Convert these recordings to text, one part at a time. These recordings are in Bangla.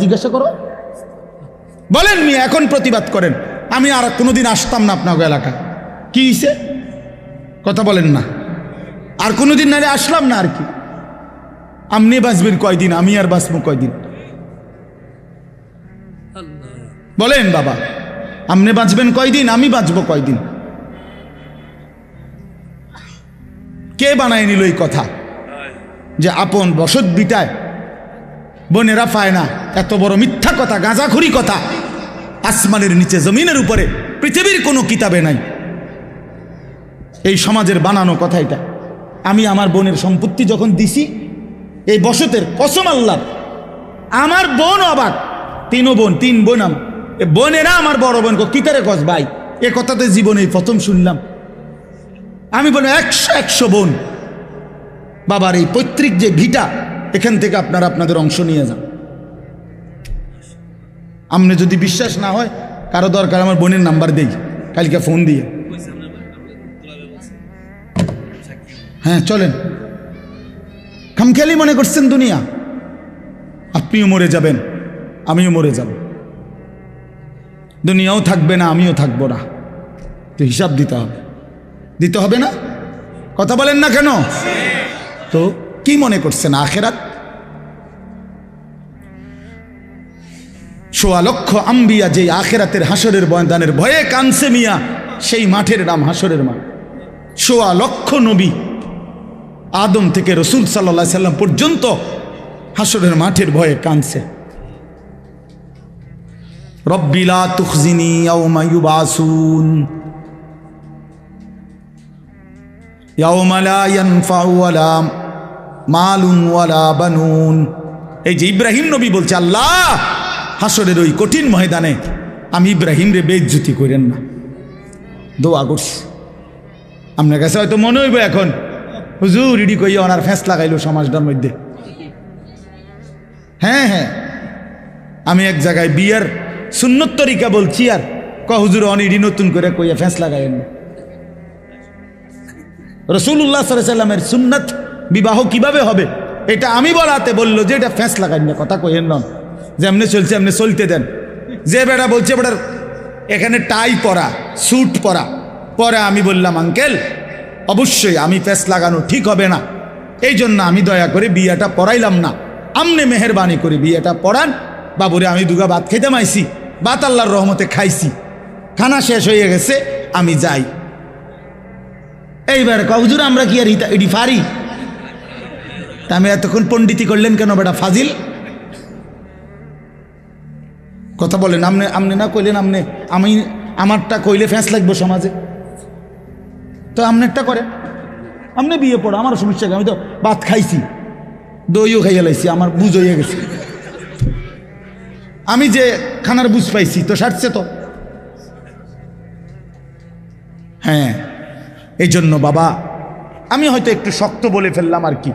জিজ্ঞাসা করো, বলেন মিয়া, এখন প্রতিবাদ করেন। আমি আর কোনোদিন আসতাম না আপনার এলাকা। কি হইছে? কথা বলেন না। আর কোনোদিন নারে আসলাম না। আর কি আপনি বাঁচবেন কয়দিন, আমি আর বাঁচবো কয়দিন? বলেন বাবা, আপনি বাঁচবেন কয়দিন, আমি বাঁচবো কয়দিন? কে বানায় নিল এই কথা যে আপন বসত বিটায় বোনেরা পায় না? এত বড় মিথ্যা কথা, গাঁজাখুরি কথা আসমানের নিচে জমিনের উপরে পৃথিবীর কোনো কিতাবে নাই। এই সমাজের বানানো কথা এটা। আমি আমার বোনের সম্পত্তি যখন দিছি, এই বসতের কসম আল্লাহ, আমার বোন অবাক। তিন বোন বোনেরা আমার বড় বোন কিতারে কস ভাই, এ কথাতে জীবনে প্রথম শুনলাম। আমি বলি 100 বোন, বাবার এই পৈতৃক যে ভিটা, এখান থেকে আপনারা আপনাদের অংশ নিয়ে যান। আপনি যদি বিশ্বাস না হয়, কারো দরকার আমার বোনের নাম্বার দেই, কালকে ফোন দিয়ে। হ্যাঁ চলেন। খামখেয়ালি মনে করছেন দুনিয়া? আপনিও মরে যাবেন, আমিও মরে যাব। দুনিয়াও থাকবে না, আমিও থাকবো না। তো হিসাব দিতে হবে না? কথা বলেন না কেন? তো কি মনে করছেন আখেরাত? 1.25 লক্ষ আম্বিয়া যে আখেরাতের হাসরের ময়দানের ভয়ে কানছে মিয়া, সেই মাঠের নাম হাসরের মাঠ। 1.25 লক্ষ নবী, আদম থেকে রসুল সাল্লাল্লাহু আলাইহি সাল্লাম পর্যন্ত হাসরের মাঠের ভয়ে কানছে। রব্বি লা তুখজিনি ইয়াওমা ইউবাসুন ইয়াওমা লা ইয়ানফাউ ওয়ালা মালুন ওয়ালা বানুন। এই যে ইব্রাহিম নবী বলছে, আল্লাহ হাসরের ওই কঠিন ময়দানে আমি ইব্রাহিম রে বেইজ্জতি করেন না। দোয়া করছি। আপনার কাছে হয়তো মনে হইব এখন, হুজুর ইডি কইয়া ওনার ফেঁস লাগাইলো সমাজটার মধ্যে। হ্যাঁ, আমি এক জায়গায় বিয়ের সুন্নত তরিকা বলছি, আর হুজুর অনিডি নতুন করে কইয়া ফেঁস লাগাইন। রাসূলুল্লাহ সাল্লাল্লাহু আলাইহি সাল্লামের সুন্নত বিবাহ কিভাবে হবে এটা আমি বলাতে বললো যে এটা ফেঁস লাগাইন না, কথা কইেন না, যেমনি চলছে এমনি চলতে দেন। যে বেটা বলছে বেটার এখানে টাই পরা, স্যুট পরা, পরে আমি বললাম আঙ্কেল অবশ্যই আমি ফেঁস লাগানো ঠিক হবে না, এই জন্য আমি দয়া করে বিয়েটা পড়াইলাম না। আমনে মেহরবানি করে বিয়েটা পড়ান। বাবুরে আমি দুগা ভাত খেতে মাইছি, ভাত আল্লাহর রহমতে খাইছি, খানা শেষ হয়ে গেছে, আমি যাই। এইবার হুজুর আমরা কি আর এটি পারি? তা আমি এতক্ষণ পণ্ডিতি করলেন কেন বেটা ফাজিল? কথা বলেন। আমনে না কইলেন, আমি আমারটা কইলে ফ্যাঁস লাগবো সমাজে, তো আমনেরটা করে আমনে বিয়ে পড়ো, আমার সমস্যা কি? আমি তো ভাত খাইছি, দইও খাইয়া লাইছি, আমার বুঝ হইয়া গেছে। আমি যে খানার বুঝ পাইছি তো সারছে তো। হ্যাঁ, এই জন্য বাবা আমি হয়তো একটু শক্ত বলে ফেললাম আর কি,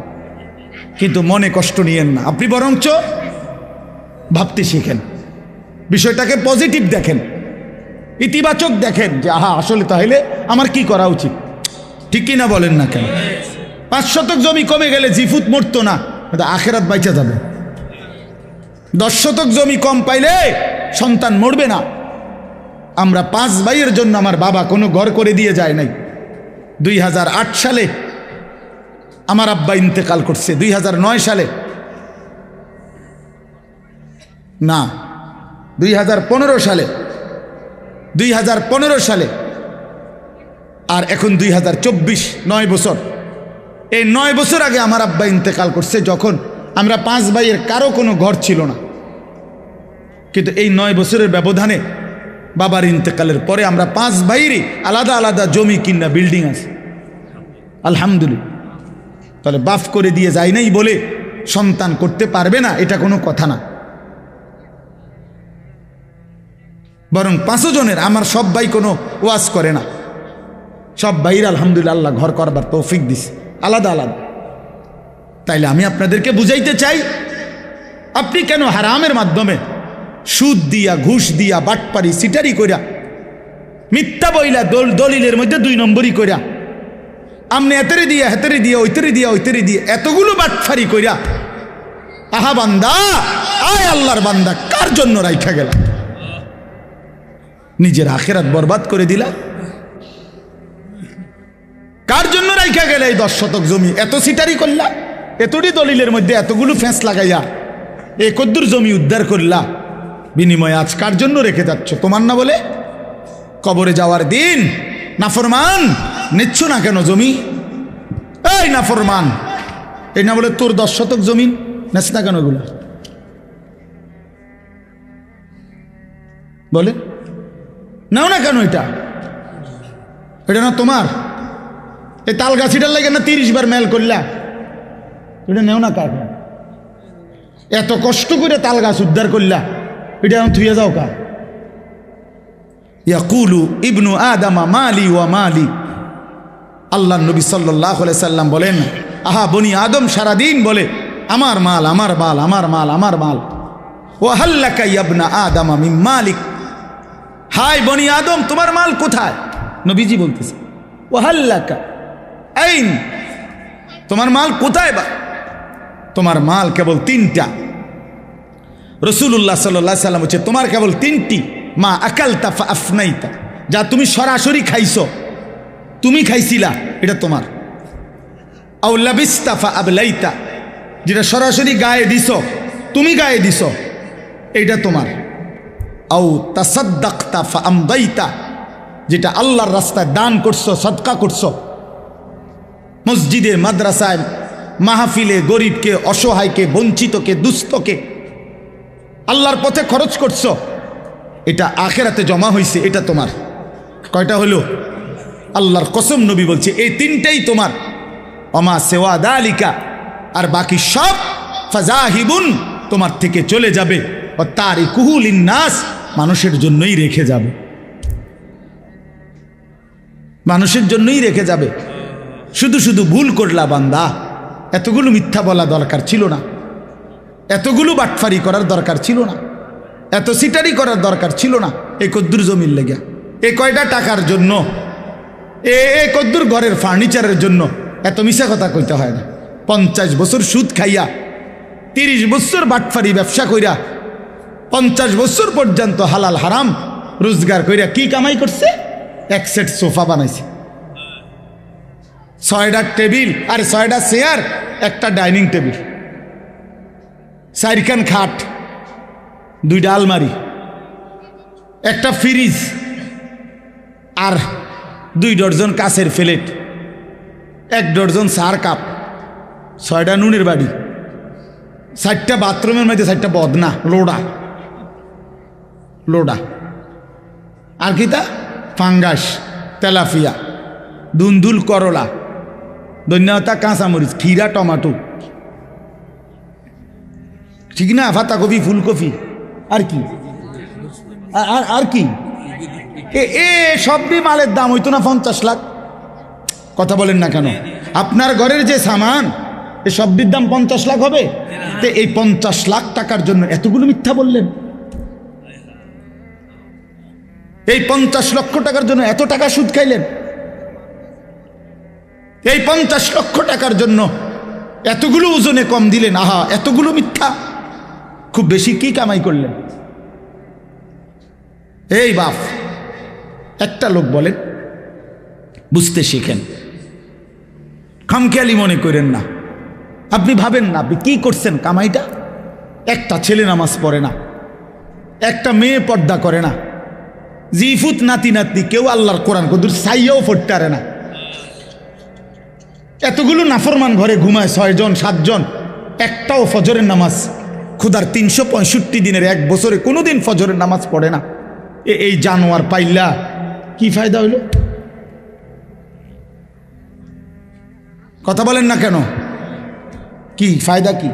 কিন্তু মনে কষ্ট নিয়েন না। আপনি বরঞ্চ ভাবতে শিখেন, বিষয়টাকে পজিটিভ দেখেন, ইতিবাচক দেখেন যে আহা আসলে তাহলে আমার কি করা উচিত। ঠিক কিনা বলেন না কেন? 5 শতক জমি কমে গেলে জিফুত মরতো না, আখেরাত বাইচা যাবে। 10 শতক জমি কম পাইলে সন্তান মরবে না। আমরা 5 ভাইয়ের জন্য আমার বাবা কোনো ঘর করে দিয়ে যায় নাই। 2008 সালে আমার আব্বা ইন্তেকাল করছে, 2009 সালে না 2015 সালে, 2015 সালে, আর এখন 2024, 9 বছর। এই 9 বছর আগে আমার আব্বা ইন্তেকাল করছে, যখন আমরা 5 ভাইয়ের কারো কোনো ঘর ছিল না। কিন্তু এই 9 বছরের ব্যবধানে বাবার ইন্তেকালের পরে আমরা 5 ভাইয়েরই আলাদা আলাদা জমি কিনা বিল্ডিং আছে, আলহামদুলিল্লাহ। তাহলে বাফ করে দিয়ে যায় নাই বলে সন্তান করতে পারবে না, এটা কোনো কথা না। বরং 5 জনের আমার সব ভাই কোনো ওয়াজ করে না, সব ভাইয়ের আলহামদুলিল্লাহ আল্লাহ ঘর করবার তৌফিক দিছে আলাদা আলাদা। তাইলে আমি আপনাদেরকে বুঝাইতে চাই, আপনি কেন হারামের মাধ্যমে সুদ দিয়া, ঘুষ দিয়া, বাটপারি, সিটারি কইরা, মিথ্যা বইলা, দলিলের মধ্যে 2 নম্বরই কইরা, আমনে এতেরে দিয়া হেতেরে দিয়া ওইতেরে দিয়া ওইতেরে দিয়ে এতগুলো বাটফারি কইরা আহা বান্দা, আয় আল্লাহর বান্দা, কার জন্য রাইখা গেল? নিজের আখেরাত বরবাদ করে দিলা। কার জন্য রাইখা গেলে এই 10 শতক জমি? এত সিটারি করলা, এতটি দলিলের মধ্যে এতগুলো ফেঁস লাগাইয়া এ কদ্দুর জমি উদ্ধার করলা, বিনিময়ে আজ কার জন্য রেখে যাচ্ছ? তোমার না বলে? কবরে যাওয়ার দিন নাফরমান নিচ্ছ না কেন জমি? এই নাফরমান, এই না বলে তোর 10 শতক জমি নেস না কেন? এগুলো বলে নাও না কেন? এটা না তোমার? এই তাল গাছিটার লাগে না 30 বার মেল করলা, এটা নেও না কার? এত কষ্ট করে তাল গাছ উদ্ধার করলা, এটা এখন থুয়ে যাও কা? ইয়াকুলু ইবনু আদামা মালি ওয়া মালি। আল্লাহ নবী সাল্লাল্লাহু আলাইহি সাল্লাম বলেন, আহা বনি আদম সারাদিন বলে আমার মাল, আমার মাল, আমার মাল, আমার মাল। ওয়া হাল্লাকা ইবনা আদামা মিন মালিক। হাই বনি আদম, তোমার মাল কোথায়? নবীজি বলতেছে ওয়া হাল্লাকা আইন, তোমার মাল কোথায়? বা তোমার মাল কেবল 3টা। রাসূলুল্লাহ সাল্লাল্লাহু আলাইহি সাল্লাম বলছে তোমার কেবল 3টি। মা আকালতা ফা আফনাইতা, যা তুমি সরাসরি খাইছো, তুমি খাইছিলা, এটা তোমার। আও লাবিস্তা ফা আবলাইতা, যেটা সরাসরি গায়ে দিছো, তুমি গায়ে দিছো, এইটা তোমার। আও তাসাদ্দাকতা ফা আমদাইতা, যেটা আল্লাহর রাস্তায় দান করছো, সদকা করছো, মসজিদে মাদ্রাসায় মাহফিলে গরিবকে, অসহায়কে, বঞ্চিতকে, দুস্থকে আল্লাহর পথে খরচ করছো, এটা আখেরাতে জমা হয়েছে, এটা তোমার। কয়টা হলো? আল্লাহর কসম নবী বলছে এই 3টাই তোমার। অমা সেওয়া দালিকা, আর বাকি সব ফাজাহিবুন, তোমার থেকে চলে যাবে। ও তারিকুহু লিন্নাস, মানুষের জন্যই রেখে যাবে, মানুষের জন্যই রেখে যাবে। শুধু শুধু ভুল করলা বান্দা, এতগুলো মিথ্যা বলা দরকার ছিল না, এতগুলো বাটফারি করার দরকার ছিল না, এত সিটারি করার দরকার ছিল না। এই কদ্দুর জমির লেগে, এ কয়টা টাকার জন্য, এ কদ্দুর ঘরের ফার্নিচারের জন্য এত মিশা কথা কইতে হয় না। 50 বছর সুদ খাইয়া, 30 বছর বাটফারি ব্যবসা কইরা, 50 বছর পর্যন্ত হালাল হারাম রোজগার কইরা কি কামাই করছে? 1 সেট সোফা বানাইছে, 6টা টেবিল, আর 6টা চেয়ার, একটা ডাইনিং টেবিল, 4খান খাট, 2টা আলমারি, একটা ফ্রিজ, আর 2 ডজন কাচের প্লেট, 1 ডজন চার কাপ, 6টা নুনের বাড়ি, 4টা বাথরুমের মধ্যে 4টা বদনা, লোডা লোডা, আর কি তা ফাঙ্গাস, তেলাফিয়া, দুন্দুল, করলা, ধন্যতা, কাঁচামরিচ, খিরা, টমাটো, ঠিক না, পাতাকপি, ফুলকপি, আর কি আর কি? এ সবই মালের দাম হইতো না 50 লাখ? কথা বলেন না কেন? আপনার ঘরের যে সামান, এ সবটির দাম 50 লাখ হবে? তো এই 50 লাখ টাকার জন্য এতগুলো মিথ্যা বললেন? এই 50 লক্ষ টাকার জন্য এত টাকা সুদ খাইলেন? এই 50 লক্ষ টাকার জন্য এতগুলো ওজনে কম দিলেন? আহা, এতগুলো মিথ্যা, খুব বেশি কি কামাই করলেন? এই বাপ, একটা লোক বলেন, বুঝতে শিখেন, খামখেয়ালি মনে করেন না। আপনি ভাবেন না আপনি কি করছেন কামাইটা? একটা ছেলে নামাজ পড়ে না, একটা মেয়ে পর্দা করে না, জিফুত নাতি নাতনি কেউ আল্লাহর কোরআন কদুর সাইয়াও পড়তে পারে না, এতগুলো নাফরমান ঘরে ঘুমায় 6 জন 7 জন, একটাও ফজরের নামাজ খুদার 365 দিনের 1 বছরে কোনোদিন ফজরের নামাজ পড়ে না। এই জানোয়ার পাইলা কি ফায়দা হইল? কথা বলেন না কেন? কি ফায়দা? কি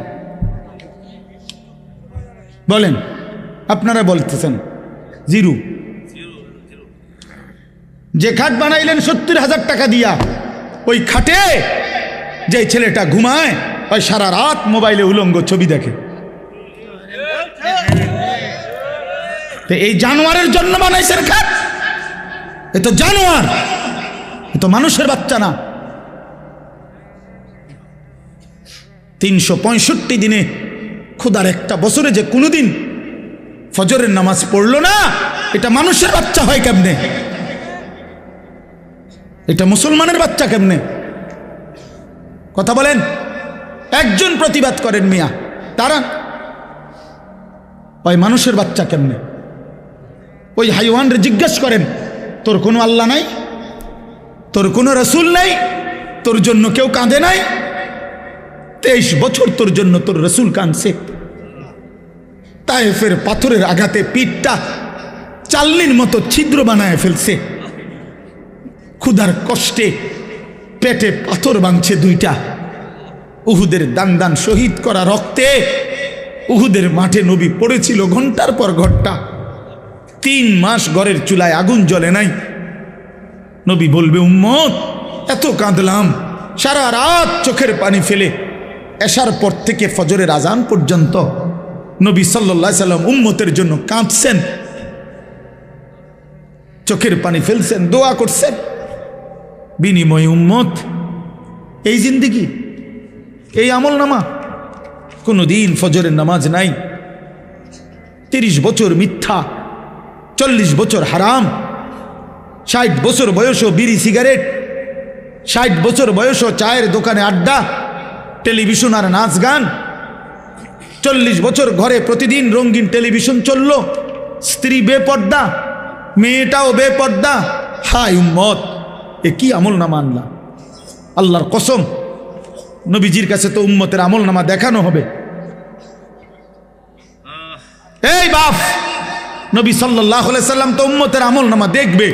বলেন? আপনারা বলতেছেন জিরো। যে খাট বানাইলেন 70,000 টাকা দিয়া, ওই খাটে যে ছেলেটা ঘুমায়, ওই সারা রাত মোবাইলে উলঙ্গ ছবি দেখে। তো এই জানোয়ারের জন্য বানাইছেন খাট? এ তো জানোয়ার, এ তো মানুষের বাচ্চা না। 365 দিনে খোদার একটা বছরে যে কোনোদিন ফজরের নামাজ পড়লো না, এটা মানুষের বাচ্চা হয় কেমনে? এটা মুসলমানের বাচ্চা কেমনে? কথা বলেন। একজন প্রতিবাদ করেন মিয়া, তারা ওই মানুষের বাচ্চা কেমনে? ওই হাইওয়ানরে জিজ্ঞেস করেন, তোর কোনো আল্লাহ নাই, তোর কোনো রসুল নাই, তোর জন্য কেউ কাঁদে নাই? 23 বছর তোর জন্য তোর রসুল কাঁদছে। তায়েফের পাথরের আঘাতে পিঠটা চালনির মতো ছিদ্র বানায় ফেলছে। ক্ষুধার কষ্টে পেটে পাথর বাঁধছে 2টা। উহুদের দান দান শহীদ করা রক্তে উহুদের মাঠে নবী পড়েছিল ঘন্টার পর ঘন্টা। 3 মাস ঘরের চুলায় আগুন জ্বলে নাই। নবী বলবে, উম্মত এত কাঁদলাম, সারা রাত চোখের পানি ফেলে এশার পর থেকে ফজরের আজান পর্যন্ত নবী সাল্লাল্লাহু আলাইহি সাল্লাম উম্মতের জন্য কাঁদছেন, চোখের পানি ফেলছেন, দোয়া করছেন। বিনিময়ে উম্মত এই জিন্দেগি, এই আমল নামা। কোনো দিন ফজরের নামাজ নাই, 30 বছর মিথ্যা, 40 বছর হারাম, 60 বছর বয়সও বিড়ি সিগারেট, 60 বছর বয়সও চায়ের দোকানে আড্ডা, টেলিভিশন আর নাচ গান। 40 বছর ঘরে প্রতিদিন রঙিন টেলিভিশন চলল, স্ত্রী বেপর্দা, মেয়েটাও বেপর্দা। হায় উম্মত, এ কি আমল নামা আনলা? আল্লাহর কসম, নবীজির কাছে তো উম্মতের আমল নামা দেখানো হবে। এই বাপ, নবী সাল্লাল্লাহু আলাইহি সাল্লাম তো উম্মতের আমল নামা দেখবে।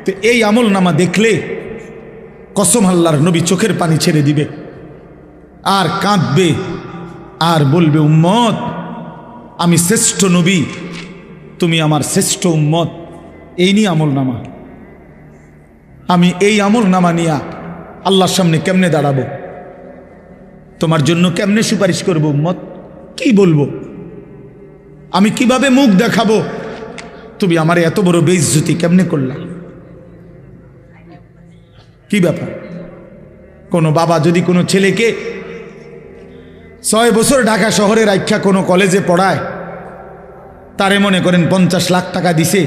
তো এই আমল নামা দেখলে কসম আল্লাহর, নবী চোখের পানি ছেড়ে দিবে আর কাঁদবে আর বলবে, উম্মত আমি শ্রেষ্ঠ নবী, তুমি আমার শ্রেষ্ঠ উম্মত। এই নিয়ে আমল নামা। আমি এই আমল নামা নিয়া আল্লাহর সামনে কেমনে দাঁড়াবো? তোমার জন্য কেমনে সুপারিশ করব উম্মত? কি বলবো? আমি কিভাবে মুখ দেখাবো? তুমি আমার এত বড় বেইজ্জতি কেমনে করলা? কি ব্যাপার? কোনো বাবা যদি কোনো ছেলেকে 6 বছর ঢাকা শহরে রাখা কোনো কলেজে পড়ায়, তারে মনে করেন 50 লাখ টাকা দিছে,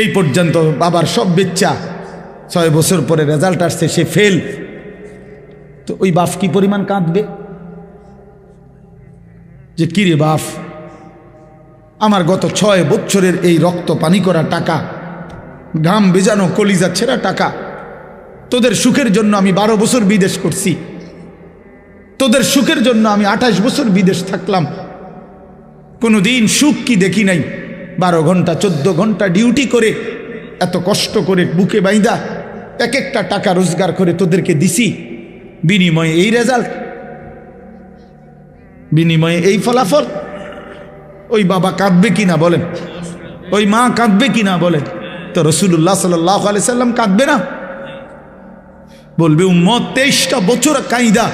এই পর্যন্ত বাবার সব বেচ্চা, 6 বছর পরে রেজাল্ট আসছে সে ফেল, তো ওই বাপ কি পরিমাণ কাঁদবে যে কিরে বাপ, আমার গত 6 বছরের এই রক্ত পানি করা টাকা, ঘাম বেজানো কলিজা ছেঁড়া টাকা, তোদের সুখের জন্য আমি 12 বছর বিদেশ করছি, তোদের সুখের জন্য আমি 28 বছর বিদেশ থাকলাম, কোনো দিন সুখ কি দেখি নাই। 12 ঘন্টা 14 ঘন্টা ডিউটি করে, এত কষ্ট করে বুকে বাইন্দা এক একটা টাকা রোজগার করে তোদেরকে দিছি, বিনিময়ে এই রেজাল্ট, বিনিময়ে এই ফলাফল। ওই বাবা কাঁদবে কিনা বলেন? ওই মা কাঁদবে কিনা বলেন? তো রাসূলুল্লাহ সাল্লাল্লাহু আলাইহি সাল্লাম কাঁদবে না? বলবে, উম্মত 23টা বছর কাঁদা,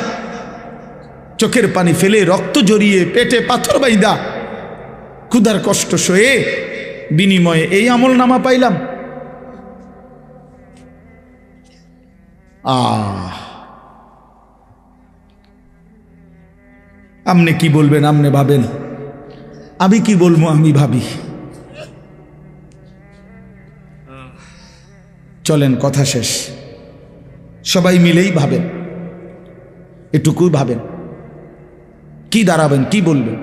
চোখের পানি ফেলে, রক্ত জড়িয়ে, পেটে পাথর বাইদা, ক্ষুধার কষ্ট সয়ে, বিনিময়ে এই আমল নামা পাইলাম। আপনি কি বলবেন? আপনি ভাবেন, আমি কি বলবো? আমি ভাবি। চলেন কথা শেষ, সবাই মিলেই ভাবেন, এটুকু ভাবেন, কি দাঁড়াবেন, কি বলবেন?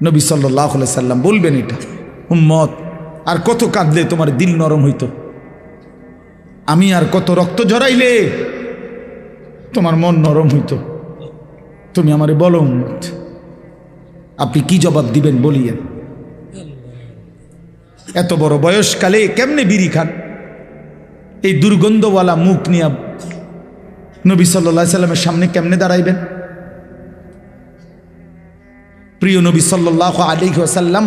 নবী সাল্লাল্লাহু আলাইহি সাল্লাম বলবেন এটা, উম্মত আর কত কাঁদলে তোমার দিল নরম হইতো? আমি আর কত রক্ত ঝরাইলে তোমার মন নরম হইতো? তুমি আমারে বলো উম্মত, আপনি কি জবাব দিবেন বলিয়েন? এত বড় বয়সকালে কেমনে বিড়ি খান? এই দুর্গন্ধওয়ালা মুখ নিয়ে নবী সাল্লাল্লাহু আলাইহি সাল্লামের সামনে কেমনে দাঁড়াইবেন? প্রিয় নবী সাল্লাল্লাহু আলাইহি ওয়াসাল্লাম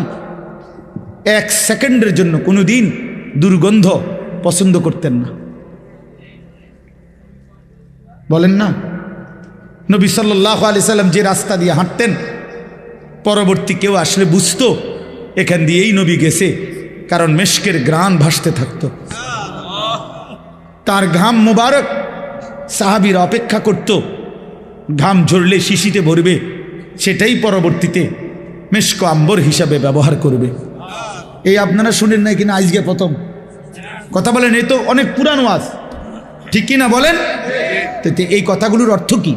1 সেকেন্ডের জন্য কোনোদিন দুর্গন্ধ পছন্দ করতেন না, বলেন না? নবী সাল্লাল্লাহু আলাইহি সাল্লাম যে রাস্তা দিয়ে হাঁটতেন, পরবর্তী কেউ আসলে বুঝতো এখান দিয়েই নবী গেছে, কারণ মেশকের ঘ্রাণ ভাসতে থাকতো। তার ঘাম মোবারক সাহাবীরা অপেক্ষা করত, ঘাম ঝরলে শিশিতে ভরবে, সেটাই পরবর্তীতে মেশক আম্বর হিসাবে ব্যবহার করবে। এই আপনারা শুনেন নাই কিনা আজকে প্রথম কথা বলেন, এই তো অনেক পুরানো ওয়াজ, ঠিক কিনা বলেন? তো এই কথাগুলোর অর্থ কি?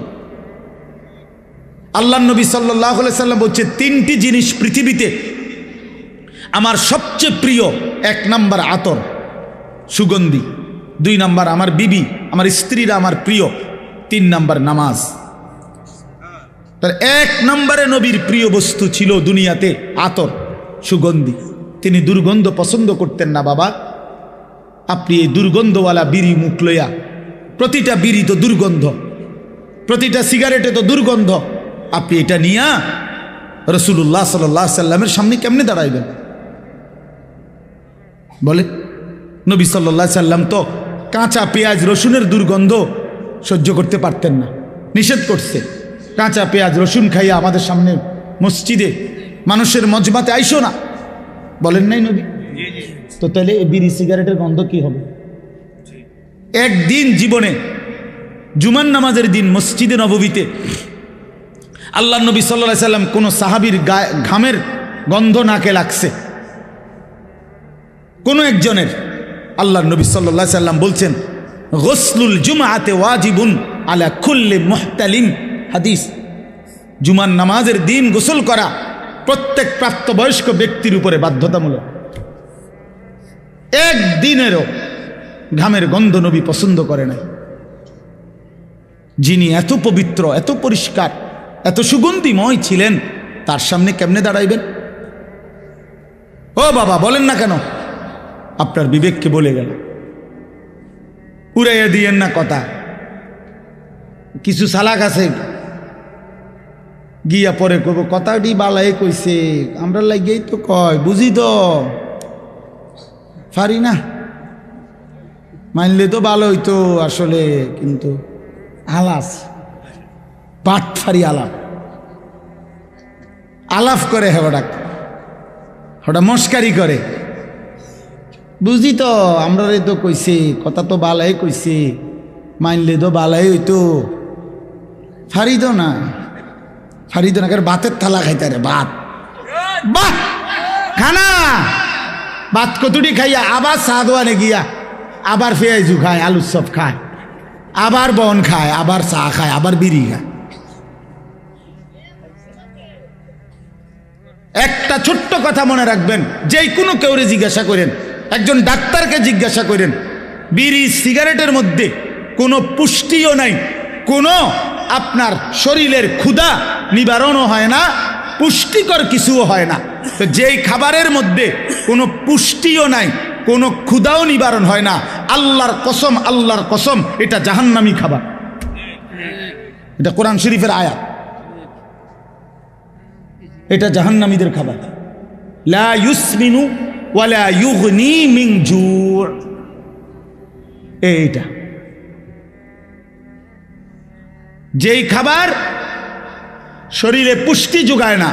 আল্লাহ নবী সাল্লাল্লাহু আলাইহি সাল্লাম বলছে, তিনটি জিনিস পৃথিবীতে আমার সবচেয়ে প্রিয়। 1 নাম্বার আতর, সুগন্ধি। 2 নাম্বার আমার বিবি, আমার স্ত্রীরা আমার প্রিয়। 3 নাম্বার নামাজ। তার 1 নম্বরে নবীর প্রিয় বস্তু ছিল দুনিয়াতে আতর, সুগন্ধি। তিনি দুর্গন্ধ পছন্দ করতেন না। বাবা, আপনি এই দুর্গন্ধওয়ালা বিড়ি মুখ লইয়া, প্রতিটা বিড়ি তো দুর্গন্ধ, প্রতিটা সিগারেটে তো দুর্গন্ধ, আপনি এটা নিয়া রাসূলুল্লাহ সাল্লাল্লাহু আলাইহি সাল্লামের সামনে কেমনে দাঁড়াইবেন বলে? নবী সাল্লাল্লাহু আলাইহি সাল্লাম তো কাঁচা পেঁয়াজ রসুনের দুর্গন্ধ সহ্য করতে পারতেন না, নিষেধ করছে। কাঁচা পেঁয়াজ রসুন খাইয়া আমাদের সামনে মসজিদে মানুষের মজমাতে আইসো না, বলেন নাই নবী? তো তাহলে এই বিড়ি সিগারেটের গন্ধ কি হবে? একদিন জীবনে জুমার নামাজের দিন মসজিদে নববীতে আল্লাহ নবী সাল্লাল্লাহু আলাইহি সাল্লাম কোন সাহাবীর ঘামের গন্ধ নাকে লাগছে, কোন একজনের। আল্লাহ নবী সাল্লাল্লাহু আলাইহি সাল্লাম বলছেন, গোসলুল জুমআতে ওয়াজিবুন আলা কুল্লি মুহতালিম। হাদিস, জুমার নামাজের দিন গোসল করা প্রত্যেক প্রাপ্তবয়স্ক ব্যক্তির উপরে বাধ্যতামূলক। একদিনেরও ঘামের গন্ধ নবী পছন্দ করে নাই। যিনি এত পবিত্র, এত পরিষ্কার, এত সুগন্ধিময় ছিলেন, তার সামনে কেমনে দাঁড়াইবেন? ও বাবা, বলেন না কেন? আপনার বিবেককে বলে গেল, উড়াইয়া দিয়েন না কথা। কিছু সালাক আছে গিয়া পরে কব কথাটি বালাই কইছে, আমরা লাগেই তো কয়, বুঝি তো পারি না, মানলে তো ভালো হইতো আসলে, কিন্তু আলাস পাট ফারি আলাপ করে, হটা মস্কারি করে, বুঝি তো আমরা তো কইছে, কথা তো বালাই কইছে, মানলে তো বালাই হইতো, ফারিদ না ভাতের থালা খাইতে রে, ভাত বাহ খানা, ভাত কতুটি খাইয়া আবার চা দোয়ানে গিয়া আবার পেঁয়াজু খায়, আলুর চপ খায়, আবার বন খায়, আবার চা খায়, আবার বিড়ি খায়। একটা ছোট্ট কথা মনে রাখবেন, যেই কোনো কেউরে জিজ্ঞাসা করেন, একজন ডাক্তারকে জিজ্ঞাসা করেন, বিড়ি সিগারেটের মধ্যে কোনো পুষ্টিও নাই, কোনো আপনার শরীরের ক্ষুধা নিবারণও হয় না, পুষ্টিকর কিছুও হয় না। তো যেই খাবারের মধ্যে কোনো পুষ্টিও নাই, কোনো ক্ষুধাও নিবারণ হয় না, আল্লাহর কসম এটা জাহান্নামী খাবার। এটা কোরআন শরীফের আয়াত, এটা জাহান্নামীদের খাবার। লা ইউসমিনু ওয়ালা ইউগনি মিন জু'। এইটা যেই খাবার শরীরে পুষ্টি যোগায় না,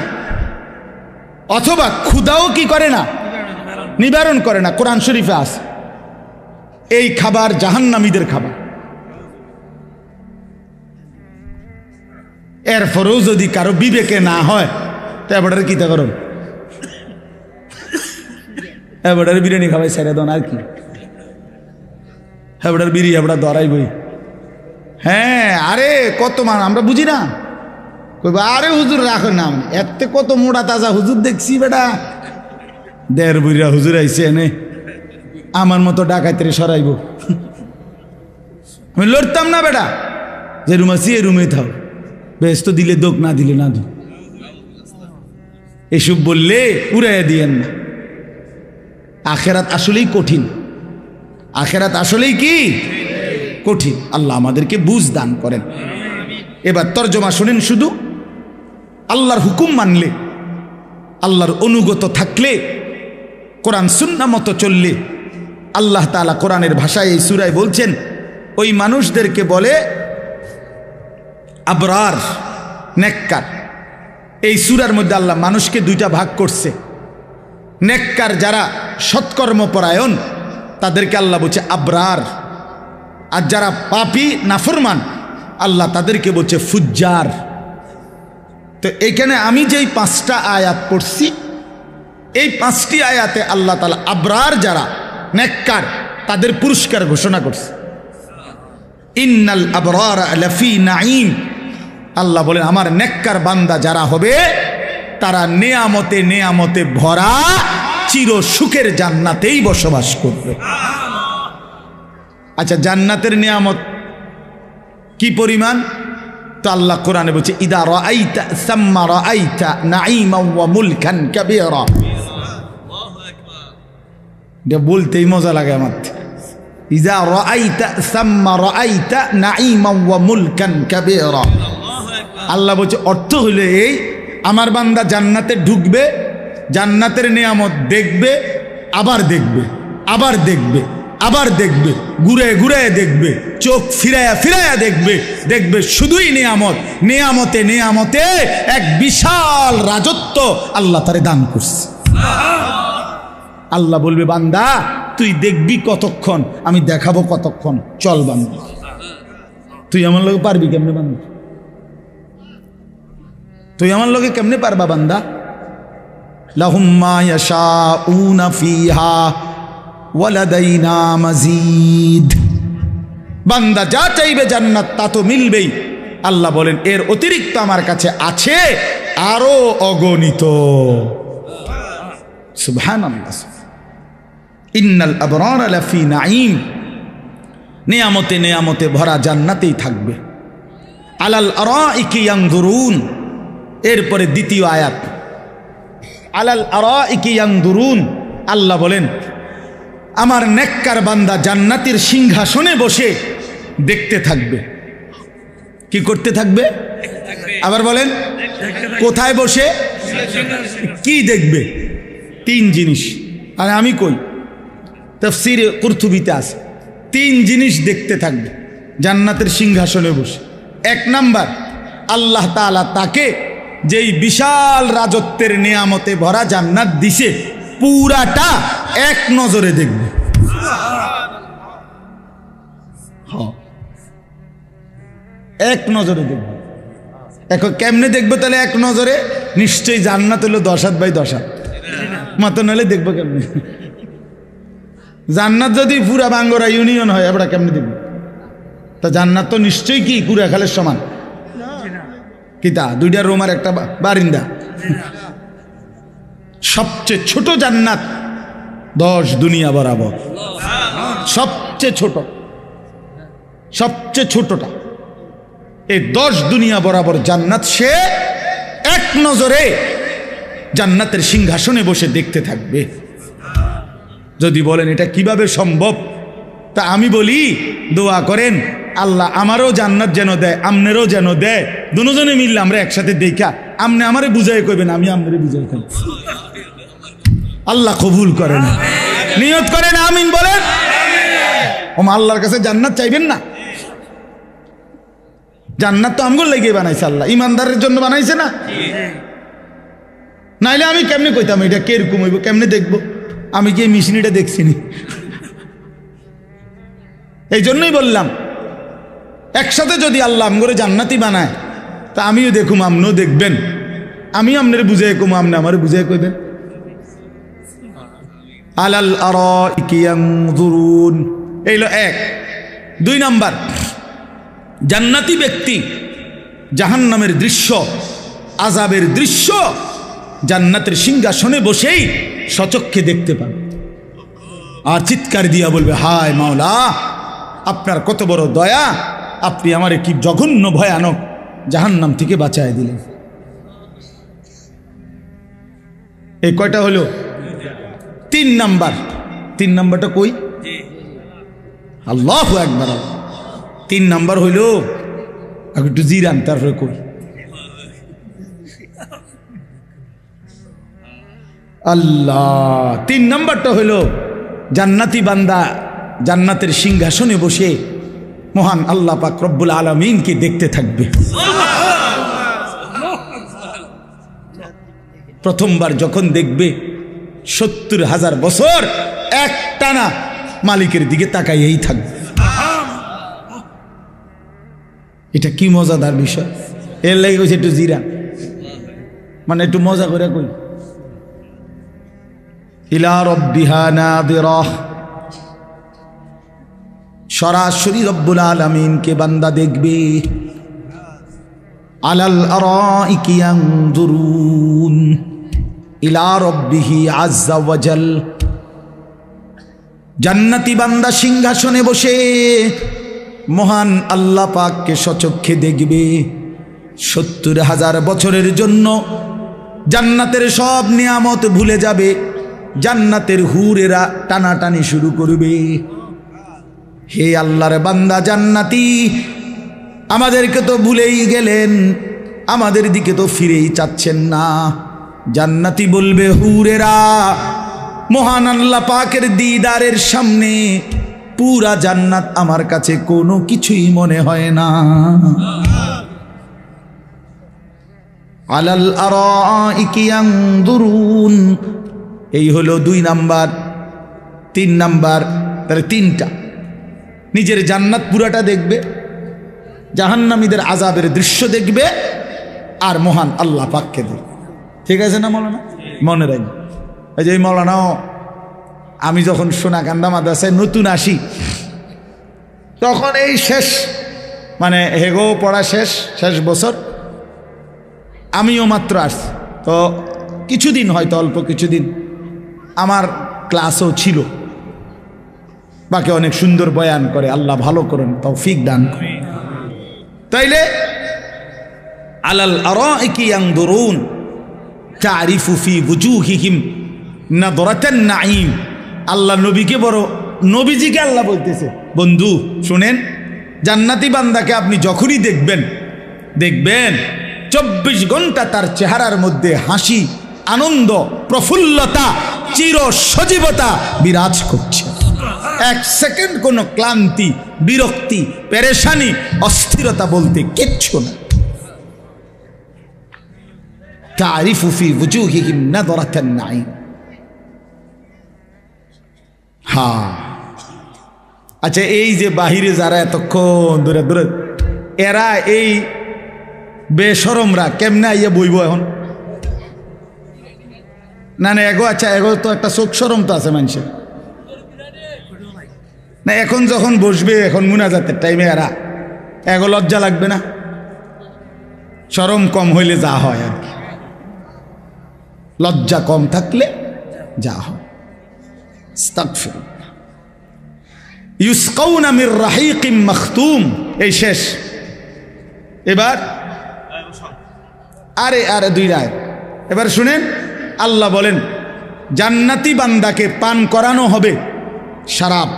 অথবা ক্ষুধাও কি করে না, নিবারণ করে না, কোরআন শরীফে আছে, এই খাবার জাহান্নামীদের খাবার। এরপরেও যদি কারো বিবেকে না হয়, তো এবারে কি তা করুন, এবারে বিরিয়ানি খাবাই ছেড়ে দেন, আর কি এবারে বিড়ি এবার ধরাই বই। হ্যাঁ, আরে কত আমরা বুঝি না, কইবা আরে হুজুর রাখো নাম, এতে কত মোটা তাজা হুজুর দেখছি বেটা, 1.5 বুড়া হুজুর আইছে এনে, আমার মতো ডাকাইতে সরাইব। আমি লড়তাম না বেটা, যে রুম আছি এ রুমেই থাও, বেশ তো দিলে দোক, না দিলে না দোক, এসব বললে উড়াইয়া দিয়েন না। আখেরাত আসলেই কঠিন, আখেরাত আসলেই কি কঠিন। আল্লাহ আমাদেরকে বুঝ দান করেন। এবার তর্জমা শুনেন শুধু। আল্লাহর হুকুম মানলে, আল্লাহর অনুগত থাকলে, কোরআন সুন্নাহ মতো চললে, আল্লাহ তাআলা কোরআনের ভাষায় এই সূরায় বলছেন, ওই মানুষদেরকে বলে আবরার, নেককার। এই সূরার মধ্যে আল্লাহ মানুষকে 2টা ভাগ করছে। নেককার যারা সৎকর্মপরায়ণ, তাদেরকে আল্লাহ বলছে আবরার, আর যারা পাপী নাফরমান, আল্লাহ তাদেরকে বলছে ফুজ্জার। তো এখানে আমি যেই 5টা আয়াত পড়ছি, এই 5টি আয়াতে আল্লাহ তাআলা আবরার যারা নেককার তাদের পুরস্কার ঘোষণা করছে। ইন্নাল আবরারা লাফি নাঈম, আল্লাহ বলেন আমার নেককার বান্দা যারা হবে তারা নেয়ামতে নেয়ামতে ভরা চির সুখের জান্নাতেই বসবাস করবে। আচ্ছা, জান্নাতের নিয়ামত কি পরিমাণ? তো আল্লাহ কোরআনে বলছে ইদা রাআইতা সাম্মা রাআইতা নাঈমান ওয়া মুলকান কাবীরা। এটা বলতেই মজা লাগে আমার। ইদা রাআইতা সাম্মা রাআইতা নাঈমান ওয়া মুলকান কাবীরা। আল্লাহ বলছে অর্থ হলো এই, আমার বান্দা জান্নাতে ঢুকবে, জান্নাতের নিয়ামত দেখবে, আবার দেখবে, আবার দেখবে, আবার দেখবে, ঘুরে ঘুরে দেখবে, চোখ ফিরায়া ফিরায়া দেখবে, দেখবে শুধুই নিয়ামত, নিয়ামতে নিয়ামতে এক বিশাল রাজত্ব আল্লাহ তারে দান করছে। আল্লাহ বলবে বান্দা তুই দেখবি কতক্ষণ, আমি দেখাবো কতক্ষণ, চল বান্দা। তুই আমার লোকে পারবি কেমনে বান্দা? তুই আমার লোকে কেমনে পারবা বান্দা? লাহুম মা ইয়াশাউনা ফিহা ওয়া লাদাইনা মাজিদ। বান্দা যা চাইবে জান্নাত তা তো মিলবেই। আল্লাহ বলেন এর অতিরিক্ত আমার কাছে আছে আরো অগণিত। সুবহানাল্লাহ। ইন্নাল আবরারা লাফি নাঈম, নিয়ামতে নিয়ামতে ভরা জান্নাতেই থাকবে। আলাল আরাইকি ইয়ানজুরুন, এরপরে দ্বিতীয় আয়াত আলাল আরাইকি ইয়ানজুরুন। আল্লাহ বলেন আমার নেককার বান্দা জান্নাতের সিংহাসনে বসে দেখতে থাকবে। কি করতে থাকবে? আবার বলেন কোথায় বসে কি দেখবে? 3 জিনিস। আর আমি কই তাফসীরে কুরতুবীতে আছে 3 জিনিস দেখতে থাকবে জান্নাতের সিংহাসনে বসে। 1 নাম্বার, আল্লাহ তাআলা তাকে যেই বিশাল রাজত্বের নিয়ামতে ভরা জান্নাত দিছে পুরাটা এক নজরে দেখবে। এক নজরে দেখবে। এখন কেমনে দেখবে তাহলে এক নজরে? নিশ্চয়ই জান্নাত হলো 10 হাত বাই 10 হাত মতো, নাহলে দেখবো কেমনে? জান্নাত যদি পুরা বাঙ্গরা ইউনিয়ন হয় আমরা কেমনে দেখবো? তা জান্নাত তো নিশ্চয়ই কি পুরা খালের সমান? কিতা 2টা রুমার একটা বারিন্দা। সবচেয়ে ছোট জান্নাত 10 দুনিয়া বরাবর। সবচেয়ে ছোট, সবচেয়ে ছোটটা এই 10 দুনিয়া বরাবর জান্নাত সে এক নজরে জান্নাতের সিংহাসনে বসে দেখতে থাকবে। যদি বলেন এটা কিভাবে সম্ভব, তা আমি বলি দোয়া করেন আল্লাহ আমারও জান্নাত যেন দেয়, আমনেরও যেন দেয়, দুজনে মিললে আমরা একসাথে দেখা আমনে আমারে বুঝাই কইবেন, আমি আমনে বুঝাই কইব। আল্লাহ কবুল করেন, নিয়ত করেন, আমিন বলেন। ও আল্লাহর কাছে জান্নাত চাইবেন না? জান্নাত তো আমগুলো লেগে বানাইছে আল্লাহ, ইমানদারের জন্য বানাইছে না? নাইলে আমি কেমনে কইতাম এটা কিরকম হইব, কেমনে দেখবো? আমি কি এই মিশনিটা দেখছিনি? এই জন্যই বললাম একসাথে যদি আল্লাহ আমগরে জান্নাতি বানায় তা আমিও দেখুম, আপনিও দেখবেন, আমি আপনার বুঝাই কম, আপনি আমার বুঝাই কইবেন। আলাল আরাইকি ইয়ানজুরুন, এইলো 1। 2 নাম্বার, জান্নাতি ব্যক্তি জাহান্নামের দৃশ্য, আযাবের দৃশ্য জান্নাতের সিংহাসনে বসেই সচক্ষে দেখতে পান আর চিৎকার দিয়া বলবে হায় মাওলা আপনার কত বড় দয়া, আপনি আমারে কি জঘন্য ভয়ানক জাহান্নাম থেকে বাঁচায় দিলেন। এই কয়টা হলো? 3 নাম্বার। 3 নাম্বারটা কই? আল্লাহু আকবার। 3 নাম্বার হইল একটু জিরান, তারপরে কই আল্লাহ। 3 নাম্বারটা হইল জান্নাতি বান্দা জান্নাতের সিংহাসনে বসে মহান আল্লাহ পাক রব্বুল আলামিনকে দেখতে থাকবে। প্রথমবার যখন দেখবে 70,000 বছর একটানা মালিকের দিকে তাকাইয়েই থাকবে। এটা কি মজাদার বিষয়। এর লাগে কইছে একটু জিরা। মানে একটু মজা করে কই, ইলা রাব্বিহা নাযিরাহ, সরাসরি রব্বুল আলামিনকে বান্দা দেখবে। আলাল আরাইকি ইয়ানজুরুন ইলা রাব্বিহি আযযা ওয়া জাল, জান্নাতি বান্দা সিংহাসনে বসে মহান আল্লাহ পাককে সচক্ষে দেখবে। 70,000 বছরের জন্য জান্নাতের সব নিয়ামত ভুলে যাবে, জান্নাতের হুরেরা টানাটানি শুরু করবে। হে আল্লাহর বান্দা জান্নাতি, আমাদেরকে তো ভুলেই গেলেন, আমাদের দিকে তো ফিরেই চাচ্ছেন না। জান্নাতি বলবে, হুরেরা, মহান আল্লাহ পাকের দিদারের সামনে পুরা জান্নাত আমার কাছে কোনো কিছুই মনে হয় না। আলাল আরাইকি ইয়ানজুরুন, এই হলো 2 নাম্বার। 3 নাম্বার, তাহলে 3টা। নিজের জান্নাত পুরাটা দেখবে, জাহান্নামীদের আযাবের দৃশ্য দেখবে, আর মহান আল্লাহ পাককে দেখবে। ঠিক আছে না মৌলানা? মনে রাখবে। এই যে মৌলানাও, আমি যখন সোনাকান্দা মাদ্রাসায় নতুন আসি, তখন এই শেষ মানে হেগো পড়া শেষ বছর, আমিও মাত্র আসছি। তো কিছুদিন, হয়তো অল্প কিছুদিন আমার ক্লাসও ছিল। বাকি অনেক সুন্দর বয়ান করে, আল্লাহ ভালো করেন, তৌফিক দান করে। তাইলে আলাল আরাইকি ইয়ানজুরুন তারিফু ফি বুজুহিহিম নাদরাতান নাঈম। আল্লাহ নবীকে বড়, নবীজিকে আল্লাহ বলতেছে, বন্ধু শুনেন, জান্নাতি বান্দাকে আপনি যখনই দেখবেন 24 ঘন্টা তার চেহারার মধ্যে হাসি, আনন্দ, প্রফুল্লতা, চির সজীবতা বিরাজ করছে। 1 সেকেন্ড কোনো ক্লান্তি, বিরক্তি, পেরেশানি, অস্থিরতা বলতে কিচ্ছু না। তারিফু ফি বুজুহিহিম নাদরাতান নাঈম। হ্যাঁ, আচ্ছা, এই যে বাহিরে যারা এতক্ষণ দূরে দূরে, এরা এই বেশরমরা কেমনে আইয়া বইব এখন? না না, এগো, আচ্ছা, এগো তো একটা চোখ সরম তো আছে মানুষের না। এখন যখন বসবে, এখন মুনাজাতের টাইমে এরা এগো লজ্জা লাগবে না? শরম কম হইলে যা হয় আর কি, লজ্জা কম থাকলে যা হয়। আস্তাগফিরুল্লাহ। ইউসকাউনা মির রাহিকিম মাখতুম, এই শেষ। এবার আরে 2 আয়াত এবার শুনেন। আল্লাহ বলেন, জান্নাতি বান্দাকে পান করানো হবে শরাব,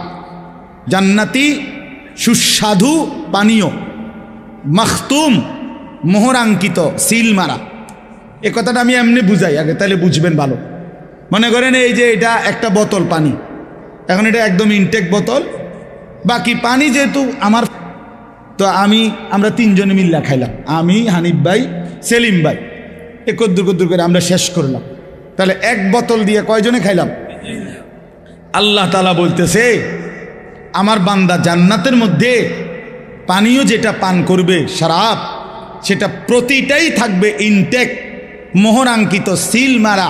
জান্নাতি সুস্বাদু পানীয়, মাখতুম মোহরাঙ্কিত, সিল মারা। এ কথাটা আমি এমনি বুঝাই আগে, তাহলে বুঝবেন ভালো। মনে করেন এই যে এটা একটা বোতল পানি, এখন এটা একদম ইনটেক বোতল, বাকি পানি যেহেতু আমার, তো আমরা 3 জনে মিল্লা খাইলাম, আমি, হানিফ ভাই, সেলিম ভাই, কদ্দুর করে আমরা শেষ করলাম। তাহলে 1 বোতল দিয়ে কয়জনে খাইলাম? আল্লাহ তাআলা বলতেছে, আমার বান্দা জান্নাতের মধ্যে পানীয় যেটা পান করবে শরাব, সেটা প্রতিটাই থাকবে ইনটেক, মোহরাঙ্কিত, সিল মারা।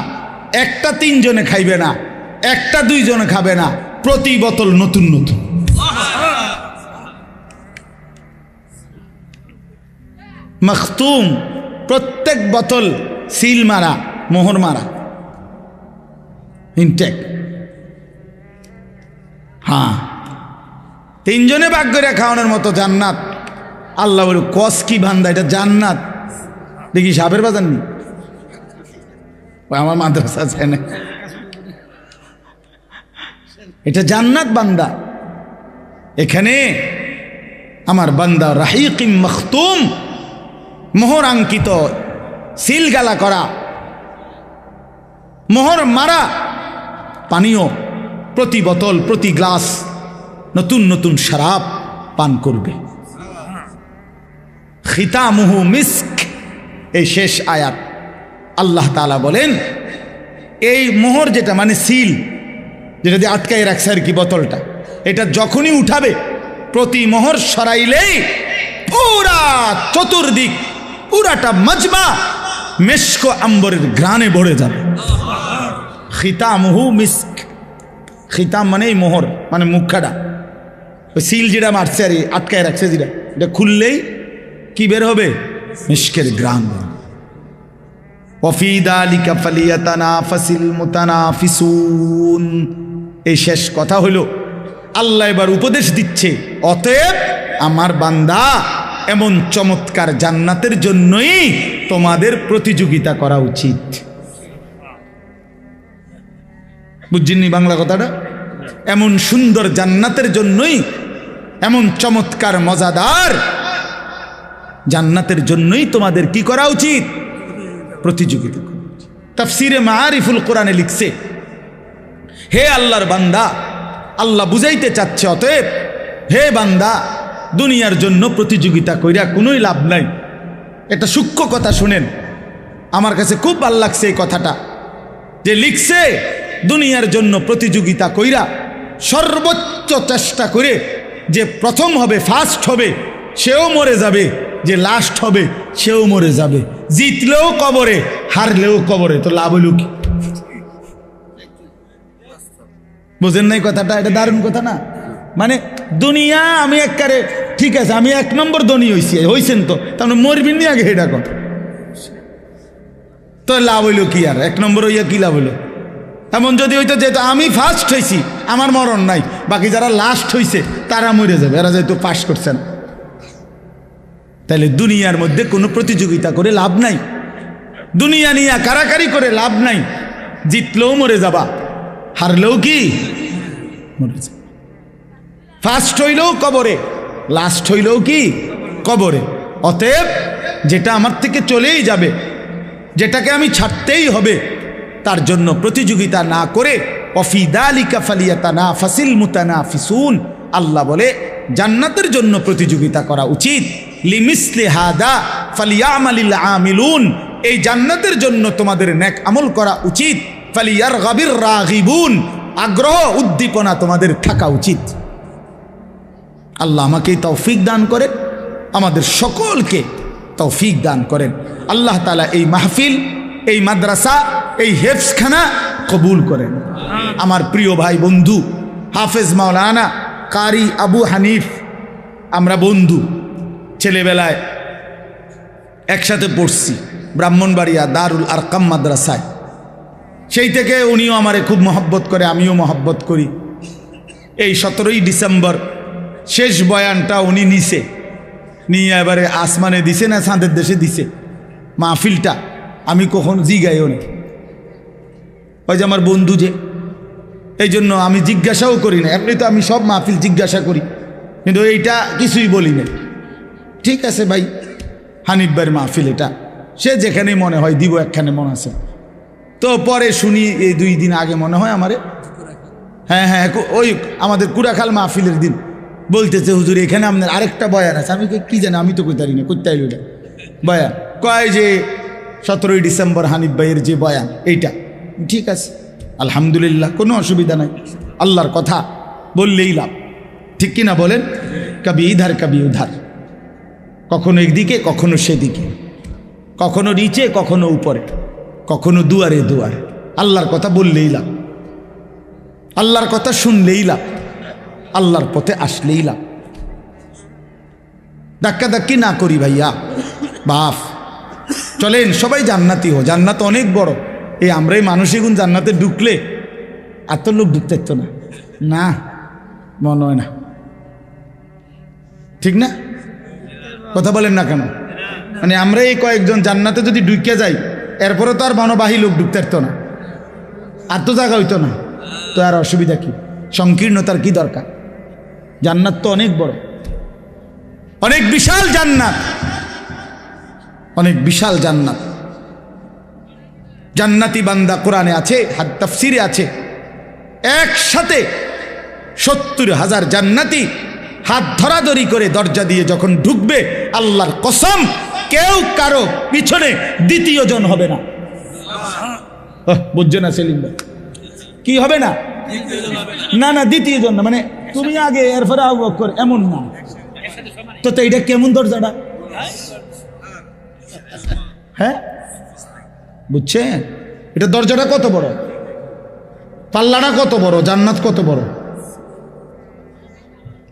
একটা 3 জনে খাইবে না, একটা 2 জনে খাবে না, প্রতি বোতল নতুন নতুন। মাখতুম, প্রত্যেক বোতল সিল মারা, মোহর মারা, ইনটেক। হ্যাঁ, 3 জনে ভাগ করে খাওয়ানোর মতো জান্নাত। আল্লাহ বলে, কস কি বান্দা, এটা জান্নাত? দেখি সাপের বাজার নি, আমার মাদ্রাসা আছে না, এটা জান্নাত বান্দা। এখানে আমার বান্দা রাহিকিম মাখতুম, মোহরাঙ্কিত, সিলগালা করা, মোহর মারা পানীয়, প্রতি বোতল, প্রতি গ্লাস নতুন নতুন শরাব পান করবে। খিতামুহু মিস্ক, এই শেষ আয়াত। আল্লাহ তাআলা বলেন, এই মোহর যেটা মানে সিল, যেটা দিয়ে আটকায় রাখছে আর কি বোতলটা, এটা যখনই উঠাবে, প্রতি মোহর সরাইলেই পুরা চতুর্দিক, পুরাটা মজমা মেশক আম্বরের ঘ্রাণে ভরে যাবে। খিতামহু মিস্ক, খিতাম মানে এই মোহর, মানে মুখাটা, ওই সিল যেটা মারছে আর আটকায় রাখছে যেটা, এটা খুললেই কি বের হবে? মিস্কের ঘ্রাণ। ওয়াফি যালিকা ফালিয়াতানাফাসিল মুতানাফিসুন। এই শেষ কথা হলো আল্লাহ এবার উপদেশ দিচ্ছে, অতএব আমার বান্দা এমন চমৎকার জান্নাতের জন্যই তোমাদের প্রতিযোগিতা করা উচিত। বুঝছেননি বাংলা কথাটা? এমন সুন্দর জান্নাতের জন্যই, এমন চমৎকার মজাদার জান্নাতের জন্যই তোমাদের কি করা উচিত? প্রতিযোগিতা করা উচিত। তাফসিরে মাআরিফুল কোরআনে লিখছে, হে আল্লাহর বান্দা, আল্লাহ বুঝাইতে চাচ্ছে, অতএব হে বান্দা, দুনিয়ার জন্য প্রতিযোগিতা কইরা কোনোই লাভ নাই। এটা সূক্ষ্ম কথা শুনেন, আমার কাছে খুব ভালো লাগছে এই কথাটা, যে লিখছে দুনিয়ার জন্য প্রতিযোগিতা কইরা সর্বোচ্চ চেষ্টা করে যে প্রথম হবে, ফার্স্ট হবে, সেও মরে যাবে, যে লাস্ট হবে সেও মরে যাবে। জিতলেও কবরে, হারলেও কবরে, তো লাভ হইল কি? বুঝেন নাই কথাটা? এটা দারুণ কথা না? মানে দুনিয়া আমি একবারে ঠিক আছে, আমি 1 নম্বর ধনী হইছেন তো, তার মরবিন নি আগে এটা কর, তো লাভ হইল কি? আর 1 নম্বর হইয়া কি লাভ হইলো? এমন যদি হইতো যেহেতু আমি ফার্স্ট হয়েছি, আমার মরণ নাই, বাকি যারা লাস্ট হয়েছে তারা মরে যাবে, এরা যেহেতু পাস করছেন। তাহলে দুনিয়ার মধ্যে কোনো প্রতিযোগিতা করে লাভ নাই, দুনিয়া নিয়ে কারাকারি করে লাভ নাই। জিতলেও মরে যাবা, হারলেও কি মরে যাবে। ফার্স্ট হইলেও কবরে, লাস্ট হইলেও কি কবরে। অতএব যেটা আমার থেকে চলেই যাবে, যেটাকে আমি ছাড়তেই হবে, তার জন্য প্রতিযোগিতা না করে ওয়াফি যালিকা ফালিয়াতানাফাসিল মুতানাফিসুন, আল্লাহ বলে জান্নাতের জন্য প্রতিযোগিতা করা উচিত। লিমিসলি হাদা ফালিয়ামালিল আমিলুন, এই জান্নাতের জন্য তোমাদের নেক আমল করা উচিত। ফালিয়ারগাবির রাগিবুন, আগ্রহ উদ্দীপনা তোমাদের থাকা উচিত। আল্লাহ আমাকে তৌফিক দান করেন, আমাদের সকলকে তৌফিক দান করেন। আল্লাহ তাআলা এই মাহফিল, এই মাদ্রাসা, এই হেফজখানা কবুল করেন। আমার প্রিয় ভাই বন্ধু হাফেজ মাওলানা কারি আবু হানিফ, আমরা বন্ধু, ছেলেবেলায় একসাথে পড়ছি ব্রাহ্মণবাড়িয়া দারুল আরকাম মাদ্রাসায়। সেই থেকে উনিও আমারে খুব মহব্বত করে, আমিও মহব্বত করি। এই 17ই ডিসেম্বর শেষ বয়ানটা উনি নিছে, নিয়ে এবারে আসমানে দিছে না চাঁদের দেশে দিছে মাহফিলটা। আমি কখন জিগাইও না, ওই যে আমার বন্ধু যে, এই জন্য আমি জিজ্ঞাসাও করি না। এমনি তো আমি সব মাহফিল জিজ্ঞাসা করি, কিন্তু এইটা কিছুই বলি না। ঠিক আছে ভাই, হানিফ ভাইয়ের মাহফিল এটা, সে যেখানেই মনে হয় দিব, একখানে মনে আছে। তো পরে শুনি এই 2 দিন আগে মনে হয় আমারে, হ্যাঁ হ্যাঁ, ওই আমাদের কুড়াখাল মাহফিলের দিন বলতেছে, হুজুর এখানে আপনার আরেকটা বয়ান আছে। আমি কি জানি, আমি তো কইতারি না, করতে আইল বয়ান কয় যে 17ই ডিসেম্বর হানিফ ভাইয়ের যে বয়ান এইটা। ঠিক আছে, আলহামদুলিল্লাহ, কোনো অসুবিধা নাই। আল্লাহর কথা বললেই লাভ, ঠিক কিনা বলেন? কবি ইধার কবি উধার, কখনো একদিকে কখনো সেদিকে, কখনো নিচে কখনো উপরে, কখনো দুয়ারে দুয়ারে। আল্লাহর কথা বললেই লাভ, আল্লাহর কথা শুনলেই লাভ, আল্লাহর পথে আসলেই লাভ। ধাক্কা ধাক্কি না করি ভাইয়া বাপ, চলেন সবাই জান্নাতি হো। জান্নাত অনেক বড়। এই আমরাই মানুষই গুণ জান্নাতে ঢুকলে এত লোক ঢুকতে ইচ্ছ না, না মনে হয় না, ঠিক না? কথা বলেন না কেন? মানে আমরা এই কয়েকজন জান্নাতে যদি ঢুকে যাই, এরপরে তো আর মানবাহী লোক ঢুকতে পারতো না, আর তো জায়গা হইতো না, তো আর অসুবিধা কি? সংকীর্ণতার কি দরকার? জান্নাত তো অনেক বড়, অনেক বিশাল জান্নাত, অনেক বিশাল জান্নাত। জান্নাতি বান্দা কোরআনে আছে, তাফসিরে আছে, একসাথে 70,000 জান্নাতি হাত ধরাধরি করে দরজা দিয়ে যখন ঢুকবে, আল্লাহর কসম কেউ কারো পিছনে দ্বিতীয় জন হবে না। বুঝছো না সেলিম ভাই? কি হবে না? না না, দ্বিতীয় জন না, মানে তুমি আগে এরপরে আবু বকর, এমন না। তো এটা কেমন দরজাটা? হ্যাঁ, বুঝছেন? এটা দরজাটা কত বড়, পাল্লাটা কত বড়, জান্নাত কত বড়।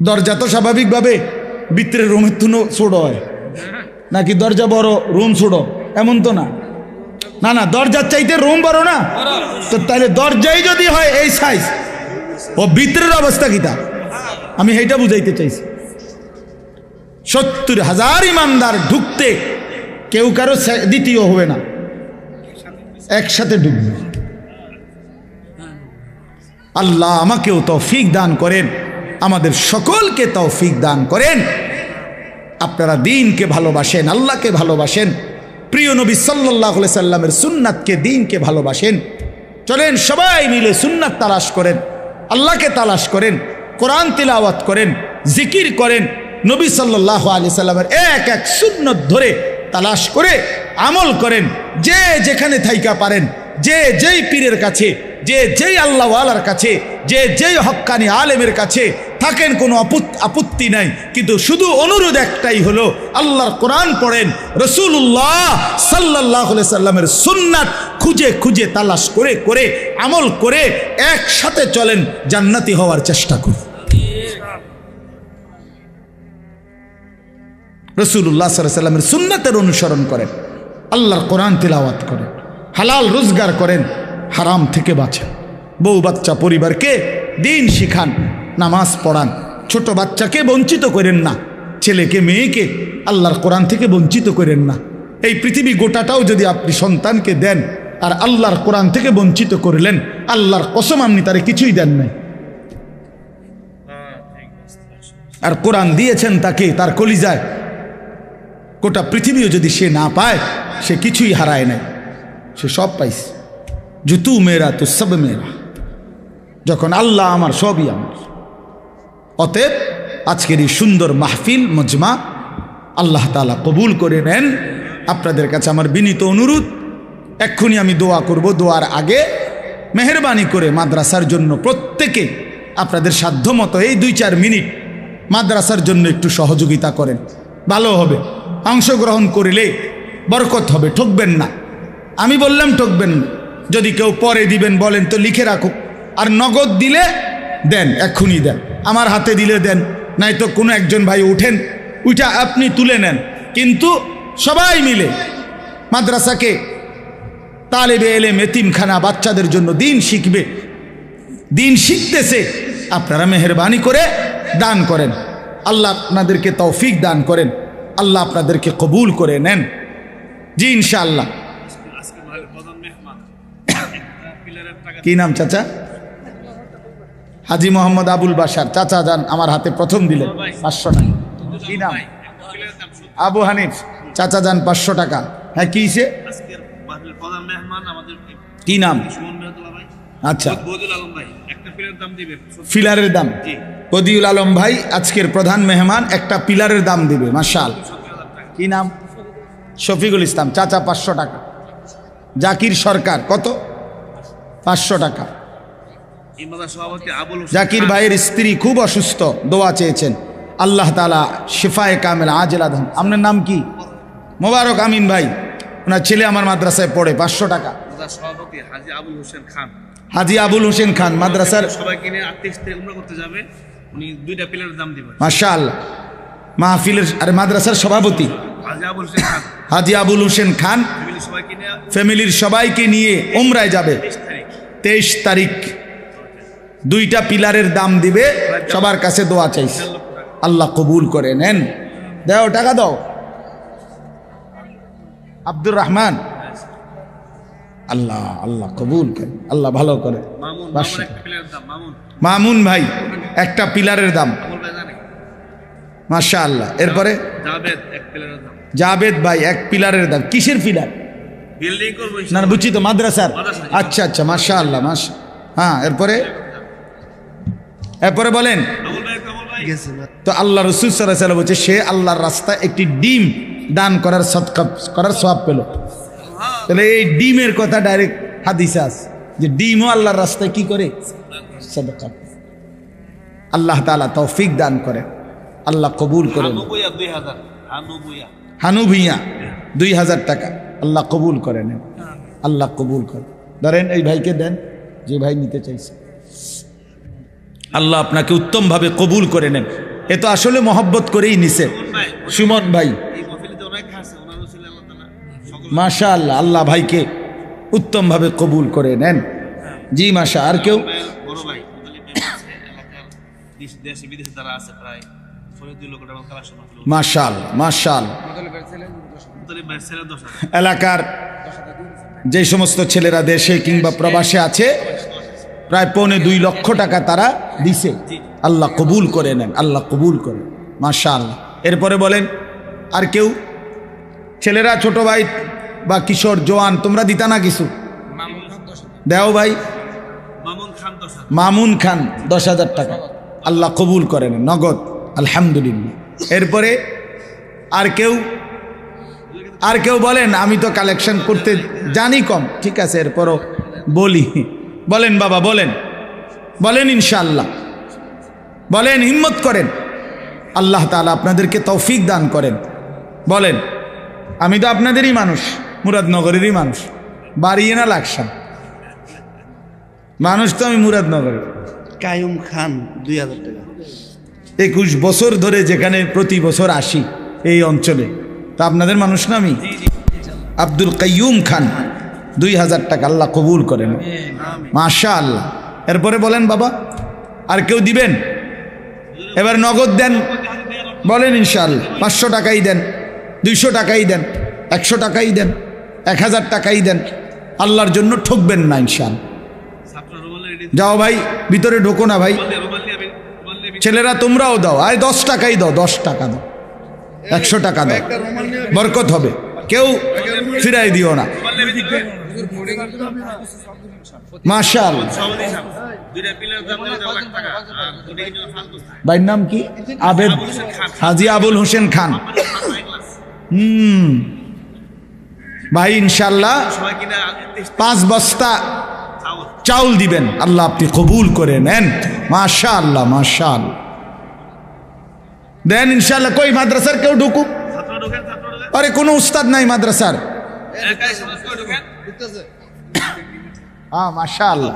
দরজা তো স্বাভাবিকভাবে ভিতরে রুমের তুনো ছোট হয় নাকি দরজা বড় রুম ছোট, এমন তো না। না না, দরজার চাইতে রুম বড় না? তো তাহলে দরজাই যদি হয় এই সাইজ, ও ভিতরের অবস্থা কিতা? আমি এইটা বুঝাইতে চাইছি। 70,000 ইমানদার ঢুকতে কেউ কারো দ্বিতীয় হবে না, একসাথে ঢুকবে। আল্লাহ আমাকেও তৌফিক দান করেন, আমাদের সকলকে তৌফিক দান করেন। আপনারা দ্বীনকে ভালোবাসেন, আল্লাহকে ভালোবাসেন, প্রিয় নবী সাল্লাল্লাহু আলাইহি সাল্লামের সুন্নাতকে, দ্বীনকে ভালোবাসেন। চলেন সবাই মিলে সুন্নাত তালাশ করেন, আল্লাহকে তালাশ করেন, কোরআন তিলাওয়াত করেন, জিকির করেন, নবী সাল্লাল্লাহু আলাইহি সাল্লামের এক এক সুন্নত ধরে তালাশ করে আমল করেন। যে যেখানে থাইকা পারেন, যে যেই পীরের কাছে, যে যেই আল্লাহওয়ালার কাছে, যে যেই হক্কানি আলেমের কাছে থাকেন, কোনো আপত্তি নাই। কিন্তু শুধু অনুরোধ একটাই হলো, আল্লাহর কোরআন পড়েন, রাসূলুল্লাহ সাল্লাল্লাহু আলাইহি সাল্লামের সুন্নাত খুঁজে খুঁজে তালাশ করে করে আমল করে একসাথে চলেন, জান্নাতি হওয়ার চেষ্টা করুন। রাসূলুল্লাহ সাল্লাল্লাহু আলাইহি সাল্লামের সুন্নাতের অনুসরণ করেন, আল্লাহর কোরআন তিলাওয়াত করেন, হালাল রোজগার করেন, হারাম থেকে বাঁচেন। বউ বাচ্চা পরিবারকে দিন শিখান, নামাজ পড়ান, ছোট বাচ্চাকে বঞ্চিত করেন না, ছেলেকে মেয়েকে আল্লাহর কোরআন থেকে বঞ্চিত করেন না। এই পৃথিবী গোটাটাও যদি আপনি সন্তানকে দেন আর আল্লাহর কোরআন থেকে বঞ্চিত করলেন, আল্লাহর কসম আপনি তারে কিছুই দেন নাই। আর কোরআন দিয়েছেন তাকে, তার কলিজায়, গোটা পৃথিবীও যদি সে না পায়, সে কিছুই হারায় নাই, সে সব পাইছে। জুতু মেরা তো সব মেরা, যখন আল্লাহ আমার, সবই আমার। অতএব আজকের এই সুন্দর মাহফিল মজমা আল্লাহ তাআলা কবুল করে নেন। আপনাদের কাছে আমার বিনীত অনুরোধ, এক্ষুনি আমি দোয়া করব, দোয়ার আগে মেহেরবানি করে মাদ্রাসার জন্য প্রত্যেকে আপনাদের সাধ্যমতো এই 2-4 মিনিট মাদ্রাসার জন্য একটু সহযোগিতা করেন, ভালো হবে। অংশগ্রহণ করিলে বরকত হবে, ঠকবেন না। আমি বললাম ঠকবেন না। যদি কেউ পরে দিবেন বলেন তো লিখে রাখুক, আর নগদ দিলে দেন, এক্ষুনি দেন, আমার হাতে দিলে দেন, নাই তো কোনো একজন ভাই উঠেন, উঠা আপনি তুলে নেন। কিন্তু সবাই মিলে মাদ্রাসাকে, তালেবে এলেম, এতিমখানা, বাচ্চাদের জন্য দিন শিখবে, দিন শিখতেছে, আপনারা মেহেরবানি করে দান করেন। আল্লাহ আপনাদেরকে তৌফিক দান করেন, আল্লাহ আপনাদেরকে কবুল করে নেন। জি ইনশাআল্লাহ। কি নাম চাচা? হাজি মোহাম্মদ আবুল বাশার চাচা যান আমার হাতে প্রথম দিলেন 500 টাকা। কি নাম? আবু হানিফ চাচা যান 500 টাকা। হ্যাঁ কি সে কি নাম? আচ্ছা, ফিলারের দাম। বদিউল আলম ভাই আজকের প্রধান মেহমান, একটা পিলারের দাম দিবে। মাশাআল্লাহ। কি নাম? শফিকুল ইসলাম চাচা 500 টাকা। জাকির সরকার কত? 500 টাকা। জাকির ভাইয়ের স্ত্রী খুব অসুস্থ, দোয়া চেয়েছেন, আল্লাহ তাআলা শিফায়ে কামেল আজেলা দান। আপনার নাম কি? মোবারক আমিন ভাই, ওনার ছেলে আমার মাদ্রাসায় পড়ে, 500 টাকা। হাজি আবুল হোসেন খান মাদ্রাসার সবাইকে নিয়ে 28 থেকে উমরা করতে যাবে, উনি 2টা পিলারের দাম দিবেন। মাশাআল্লাহ। মাহফিলের আর মাদ্রাসার সভাপতি হাজি আবুল হোসেন খান ফ্যামিলির সবাইকে নিয়ে উমরায় যাবে 23 তারিখ। 2টা পিলারের দাম দিবে, সবার কাছে দোয়া চাইছে, আল্লাহ কবুল করে নেন। দাও টাকা দাও। আব্দুর রহমান, আল্লাহ আল্লাহ কবুল করে, আল্লাহ ভালো করে। মামুন ভাই একটা পিলারের দাম, মাশাআল্লাহ। এরপরে জাবেদ ভাই এক পিলারের দাম। কিসের পিলার? না বুঝছি তো, মাদ্রাসার। আচ্ছা আচ্ছা, মাশাআল্লাহ মাশা। হ্যাঁ, এরপরে বলেন তো। আল্লাহ রাসূল সাল্লাল্লাহু আলাইহি ওয়াসাল্লাম বলছে, সে আল্লাহর রাস্তায় একটি ডিম দান করার সদকা করার সওয়াব পেল। তাহলে এই ডিমের কথা ডাইরেক্ট হাদিসে আছে যে ডিমও আল্লাহর রাস্তায় কি করে? সদকা। আল্লাহ তাআলা তৌফিক দান করে, আল্লাহ কবুল করেন। হানু ভুইয়া 2000 টাকা, আল্লাহ কবুল করেন। আল্লাহ কবুল করে। ধরেন এই ভাইকে দেন, যে ভাই নিতে চাইছে, আল্লাহ আপনাকে উত্তমভাবে কবুল করে নেন। এ তো আসলে মহব্বত করেই নিছে। সুমন ভাই, মাশাআল্লাহ, আল্লাহ ভাইকে উত্তমভাবে কবুল করে নেন। জি মাশা। আর কেউ? মাশাআল্লাহ মাশাআল্লাহ। এলাকার যে সমস্ত ছেলেরা দেশে কিংবা প্রবাসে আছে প্রায় 2.25 লক্ষ টাকা তারা দিছে। আল্লাহ কবুল করে নেন, আল্লাহ কবুল করে, মাশাআল্লাহ। এরপরে বলেন আর কেউ? ছেলেরা, ছোট ভাই বা কিশোর জওয়ান, তোমরা দিতা না কিছু? দেও ভাই। মামুন খান 10,000 টাকা, আল্লাহ কবুল করেন, নগদ, আলহামদুলিল্লাহ। এরপরে আর কেউ? আর কেউ বলেন? আমি তো কালেকশন করতে জানি কম, ঠিক আছে, এরপরও বলি। বলেন বাবা, বলেন, বলেন ইনশাআল্লাহ, বলেন, হিম্মত করেন, আল্লাহ তাআলা আপনাদেরকে তৌফিক দান করেন। বলেন। আমি তো আপনাদেরই মানুষ, মুরাদনগরেরই মানুষ, বাড়িয়ে না লাগসাম মানুষ তো আমি মুরাদনগরের। কায়ুম খান 2000 টাকা। 21 বছর ধরে যেখানে প্রতি বছর আসি এই অঞ্চলে, তা আপনাদের মানুষ না আমি? আব্দুল কাইয়ুম খান 2000 টাকা, আল্লাহ কবুল করেন, মাশাআল্লাহ। এরপরে বলেন বাবা, আর কেউ দিবেন? এবার নগদ দেন, বলেন ইনশাআল্লাহ। 500 টাকাই দেন, 200 টাকাই দেন, 100 টাকাই দেন, 1000 টাকাই দেন, আল্লাহর জন্য ঠকবেন না ইনশাআল্লাহ। যাও ভাই, ভিতরে ঢোকো না ভাই। ছেলেরা তোমরাও দাও, আয় 10 টাকাই দাও, 10 টাকা দাও, 100 টাকা দাও, বরকত হবে, কেউ ফিরাই দিও না, মাশাআল্লাহ। ভাইয়ের নাম কি? আবেদ, হাজী আবুল হোসেন খান। ভাই ইনশাআল্লাহ 5 বস্তা চাউল দিবেন, আল্লাহ আপনি কবুল করে নেন, মাশাআল্লাহ মাশাআল্লাহ। দেন ইনশাআল্লাহ। কই মাদ্রাসার কেউ ঢুকুক? আরে কোনো উস্তাদ নাই মাদ্রাসার? মাশাআল্লাহ,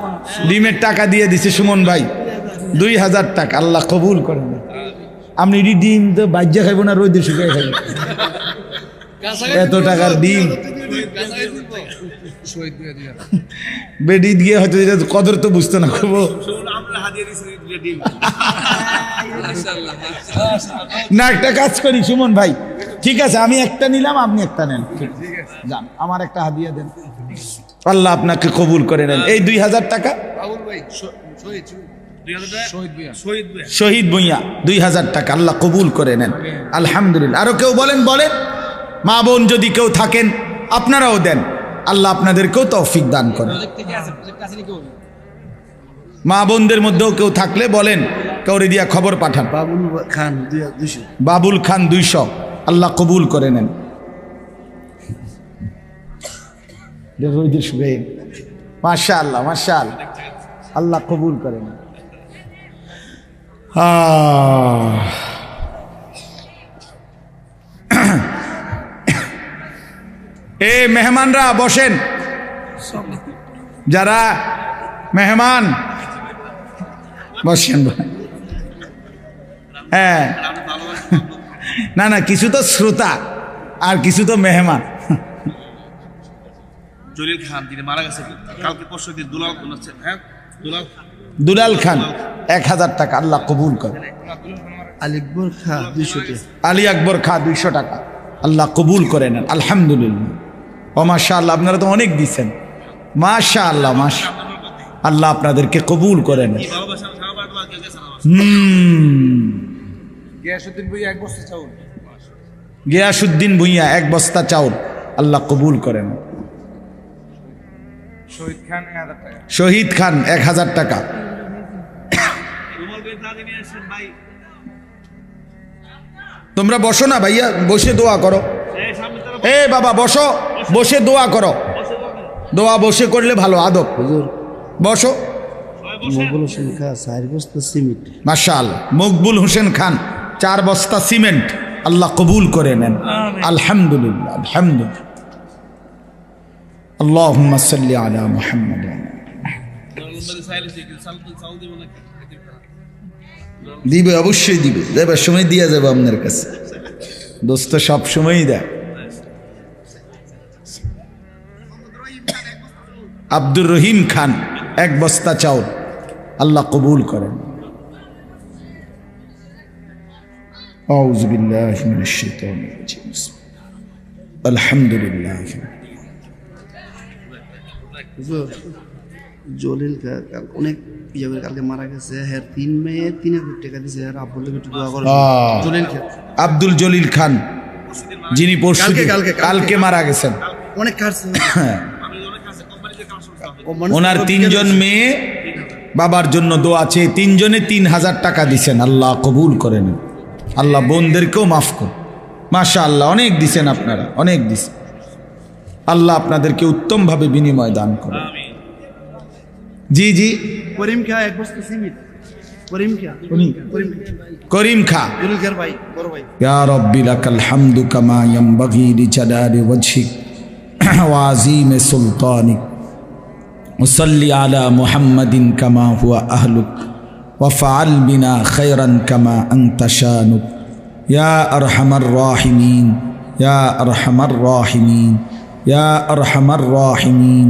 ডিমের টাকা দিয়ে দিছে সুমন ভাই 2000 টাকা, আল্লাহ কবুল করেন। আপনি ডিম তো বাজ্যা খাইব না, রোদে শুকাই খাইব? এত টাকার ডিম বেডি দিয়ে হয়তো কদর তো বুঝতো না। না, একটা কাজ করি সুমন ভাই, ঠিক আছে, আমি একটা নিলাম, আপনি একটা নেন, যান, আমার একটা হাদিয়া দেন, আল্লাহ আপনাকে কবুল করে নেন। এই 2000 টাকা শহীদ ভুঁইয়া 2000 টাকা, আল্লাহ কবুল করে নেন, আলহামদুলিল্লাহ। আরো কেউ বলেন? বলেন। মা বোন যদি কেউ থাকেন আপনারাও দেন, আল্লাহ আপনাদেরকেও তৌফিক দান করেন। মা বোনদের মধ্যেও কেউ থাকলে বলেন, কাউরে দিয়া খবর পাঠান। বাবুল খান 200। বাবুল খান 200, আল্লাহ কবুল করে নেন। মাশাআল্লাহ মাশাআল্লাহ, আল্লাহ কবুল করে নেন। এ মেহমানরা বসেন, যারা মেহমান বসেন। হ্যাঁ, না না, কিছু তো শ্রোতা আর কিছু তো মেহমান। জলিল খান যিনি মারা গেছে কালকে পরশু দিন, দুলাল খান 1000 টাকা, আল্লাহ কবুল করে। আলী আকবর খা 200 টাকা। আলী আকবর খা 200 টাকা, আল্লাহ কবুল করে নেন, আলহামদুলিল্লাহ। ও মাশাআল্লাহ, আপনারা তো অনেক দিচ্ছেন, মাশাআল্লাহ মাশাআল্লাহ, আল্লাহ আপনাদেরকে কবুল করে নেন। গিয়াসউদ্দিন ভুঁইয়া 1 বস্তা চাউল, আল্লাহ কবুল করেন। শহীদ খান 1000 টাকা। তোমরা বসো না ভাইয়া, বসে দোয়া করো। এ বাবা বসো, বসে দোয়া করো, দোয়া বসে করলে ভালো আদব। বসো। মকবুল হোসেন খান 4 বস্তা সিমেন্ট। মাশাআল্লাহ, মকবুল হোসেন খান 4 বস্তা সিমেন্ট, আল্লাহ কবুল করে নেন, আলহামদুলিল্লাহ আলহামদুলিল্লাহ। আল্লাহুম্মা সাল্লি আলা মুহাম্মাদ। দিবে, অবশ্যই দিবে, দেবার সময় দিয়া যাবে আপনার কাছে। দোস্ত সব সময়ই দেয়। আব্দুর রহিম খান 1 বস্তা চাউল, আল্লাহ কবুল করেন। আউযু বিল্লাহি মিনাশ শাইতানির রাজিম। আলহামদুলিল্লাহ। হুজুর, জলিল কাল অনেক ইয়ে করে কালকে মারা গেছে। হ্যাঁ 3 মে 3000 টাকা দিছে। আর আব্বুল একটু দোয়া করেন। জলিল খান, আব্দুল জলিল খান, যিনি পরশু কালকে মারা গেছেন। অনেক খাচ্ছে। ওনার 3 জন মেয়ে বাবার জন্য দোয়া আছে। 3 জনে 3000 টাকা দিছেন, আল্লাহ কবুল করেন। আল্লাহ বোনদেরকেও মাফ করুন। মাশাআল্লাহ, অনেক দিছেন আপনারা, অনেক দিছেন। আল্লাহ আপনাদেরকে উত্তমভাবে বিনিময় দান করেন। জি জি, করিম খা 1 বস্তা সিমেন্ট। করিম খা, করিম খা, জলিল খার ভাই, বড় ভাই। ইয়া রাব্বি লাকাল হামদু কামা ইয়ানবাগি লিজালালি ওয়াজহিক ওয়া আযীমি সুলতানিক। وصلي على محمد كما هو أهلك وفعل بنا خيرا كما أنت شانك يا أرحم الراحمين يا أرحم الراحمين يا أرحم الراحمين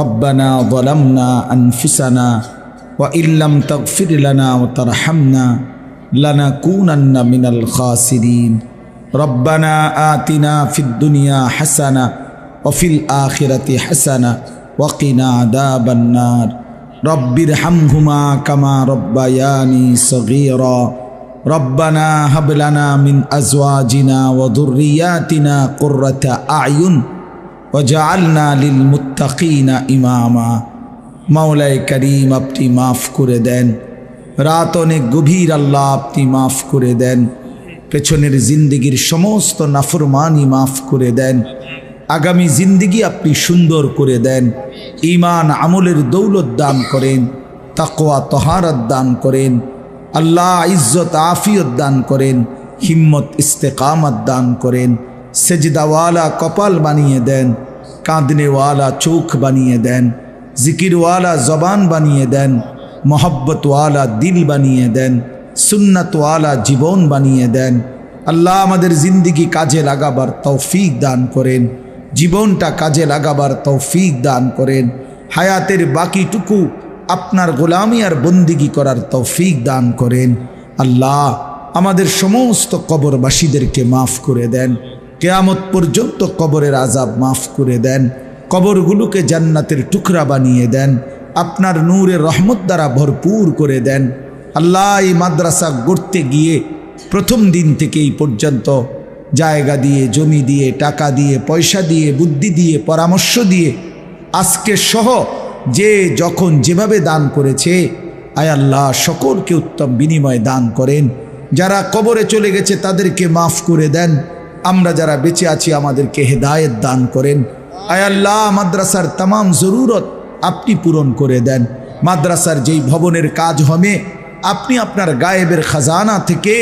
ربنا ظلمنا أنفسنا وإن لم تغفر لنا وترحمنا لنكونن من الخاسرين ربنا آتنا في الدنيا حسنة وفي الآخرة حسنة وقنا عذاب النار رب ارحمهما كما ربياني صغيرا ربنا هب لنا من أزواجنا وذرياتنا قرة أعين وجعلنا للمتقين إماما মাওলায়ে করিম, আপনি মাফ করে দেন। রাত অনেক গভীর, আল্লাহ আপনি মাফ করে দেন। পেছনের জিন্দেগির সমস্ত নাফরমানি মাফ করে দেন। আগামী জিন্দেগি আপনি সুন্দর করে দেন। ঈমান আমলের দৌলত দান করেন, তাকওয়া তহারত দান করেন। আল্লাহ ইজ্জত আফিয়ত দান করেন, হিম্মত ইস্তেকামত দান করেন। সেজদাওয়ালা কপাল বানিয়ে দেন, কাঁদনেওয়ালা চোখ বানিয়ে দেন, জিকিরওয়ালা জবান বানিয়ে দেন, মোহব্বতওয়ালা দিল বানিয়ে দেন, সুন্নতওয়ালা জীবন বানিয়ে দেন। আল্লাহ আমাদের জিন্দেগি কাজে লাগাবার তৌফিক দান করেন, জীবনটা কাজে লাগাবার তৌফিক দান করেন। হায়াতের বাকিটুকু আপনার গোলামি আর বন্দিগি করার তৌফিক দান করেন। আল্লাহ আমাদের সমস্ত কবরবাসীদেরকে মাফ করে দেন। কিয়ামত পর্যন্ত কবরের আযাব মাফ করে দেন। কবরগুলোকে জান্নাতের টুকরা বানিয়ে দেন। আপনার নূরের রহমত দ্বারা ভরপুর করে দেন। আল্লাহ এই মাদ্রাসা গড়তে গিয়ে প্রথম দিন থেকে এই পর্যন্ত জায়গা দিয়ে, জমি দিয়ে, টাকা দিয়ে, পয়সা দিয়ে, বুদ্ধি দিয়ে, পরামর্শ দিয়ে, আজকে সহ যে যখন যেভাবে দান করেছে, আয় আল্লাহ সকলকে উত্তম বিনিময় দান করেন। যারা কবরে চলে গেছে তাদেরকে মাফ করে দেন। আমরা যারা বেঁচে আছি আমাদেরকে হেদায়েত দান করেন। আয় আল্লাহ মাদ্রাসার তামাম জরুরত আপনি পূরণ করে দেন। মাদ্রাসার যেই ভবনের কাজ হবে আপনি আপনার গায়েবের খাজানা থেকে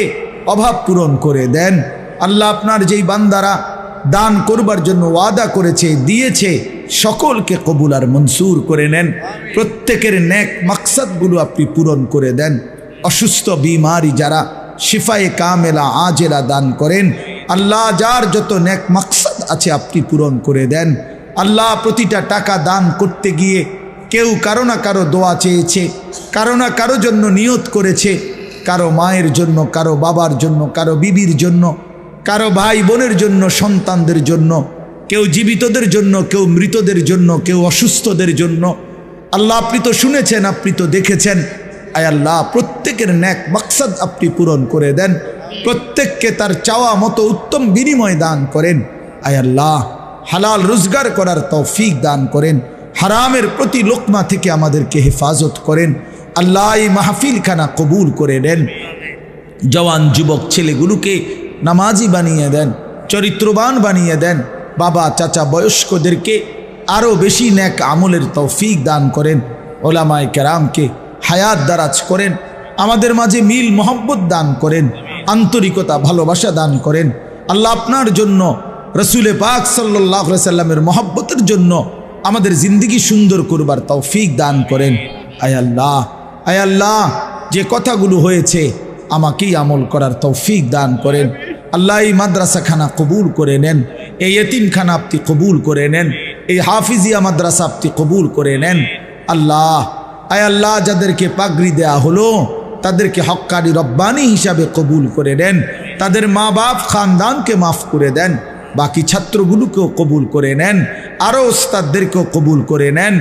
অভাব পূরণ করে দেন। আল্লাহ আপনার যেই বান্দারা দান করবার জন্য ওয়াদা করেছে, দিয়েছে, সকলকে কবুল আর মনসুর করে নেন। প্রত্যেকের নেক মাকসাদগুলো আপনি পূরণ করে দেন। অসুস্থ বিমারি যারা শিফায়ে কামেলা আজেলা দান করেন। আল্লাহ যার যত নেক মাকসাদ আছে আপনি পূরণ করে দেন। আল্লাহ প্রতিটা টাকা দান করতে গিয়ে কেউ কারো না কারো দোয়া চেয়েছে, কারো না কারো জন্য নিয়ত করেছে, কারো মায়ের জন্য, কারো বাবার জন্য, কারো বিবির জন্য, কারো ভাই বোনের জন্য, সন্তানদের জন্য, কেউ জীবিতদের জন্য, কেউ মৃতদের জন্য, কেউ অসুস্থদের জন্য। আল্লাহ আপনি তো শুনেছেন, আপনি তো দেখেছেন। আয় আল্লাহ প্রত্যেকের নেক মাকসাদ আপনি পূরণ করে দেন। প্রত্যেককে তার চাওয়া মতো উত্তম বিনিময় দান করেন। আয় আল্লাহ হালাল রোজগার করার তৌফিক দান করেন। হারামের প্রতি লোকমা থেকে আমাদেরকে হেফাজত করেন। আল্লাহ এই মাহফিলখানা কবুল করে নেন। জওয়ান যুবক ছেলেগুলোকে নামাজি বানিয়ে দেন, চরিত্রবান বানিয়ে দেন। বাবা চাচা বয়স্কদেরকে আরও বেশি নেক আমলের তৌফিক দান করেন। ওলামায়ে কেরামকে হায়াত দারাজ করেন। আমাদের মাঝে মিল মোহব্বত দান করেন, আন্তরিকতা ভালোবাসা দান করেন। আল্লাহ আপনার জন্য, রসুলে পাক সাল্লাল্লাহু আলাইহি সাল্লামের মহব্বতের জন্য আমাদের জিন্দগি সুন্দর করবার তৌফিক দান করেন। আয় আল্লাহ, আয় আল্লাহ, যে কথাগুলো হয়েছে আমাকেই আমল করার তৌফিক দান করেন। আল্লাহ এই মাদ্রাসাখানা কবুল করে নেন, এই এতিমখানা আপনি কবুল করে নেন, এই হাফিজিয়া মাদ্রাসা আপনি কবুল করে নেন। আল্লাহ, আয় আল্লাহ, যাদেরকে পাগড়ি দেয়া হলো তাদেরকে হক্কানি রব্বানি হিসাবে কবুল করে নেন, তাদের মা বাপ খানদানকে মাফ করে দেন, বাকি ছাত্রগুলোকেও কবুল করে নেন, আরও ওস্তাদদেরকেও কবুল করে নেন।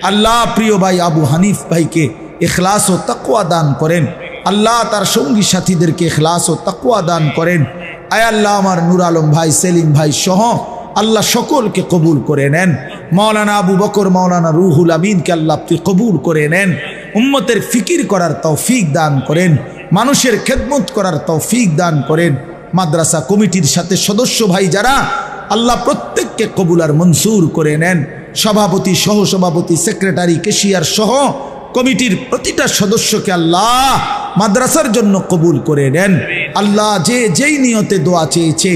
আল্লাহ, প্রিয় ভাই আবু হানিফ ভাইকে ইখলাস ও তাকওয়া দান করেন। আল্লাহ, তার সঙ্গী সাথীদেরকে ইখলাস ও তাকওয়া দান করেন। আয় আল্লাহ, আমার নূর আলম ভাই, সেলিম ভাই সহ আল্লাহ সকলকে কবুল করে নেন। মাওলানা আবু বকর, মাওলানা রুহুল আমিনকে আল্লাহ আপনি কবুল করে নেন। উম্মতের ফিকির করার তৌফিক দান করেন, মানুষের খেদমত করার তৌফিক দান করেন। মাদ্রাসা কমিটির সাথে সদস্য ভাই যারা, আল্লাহ প্রত্যেককে কবুল আর মনসুর করে নেন। সভাপতি, সহসভাপতি, সেক্রেটারি, ক্যাশিয়ার সহ কমিটির প্রতিটা সদস্যকে আল্লাহ মাদ্রাসার জন্য কবুল করে নেন। আল্লাহ, যে যেই নিয়তে দোয়া চেয়েছে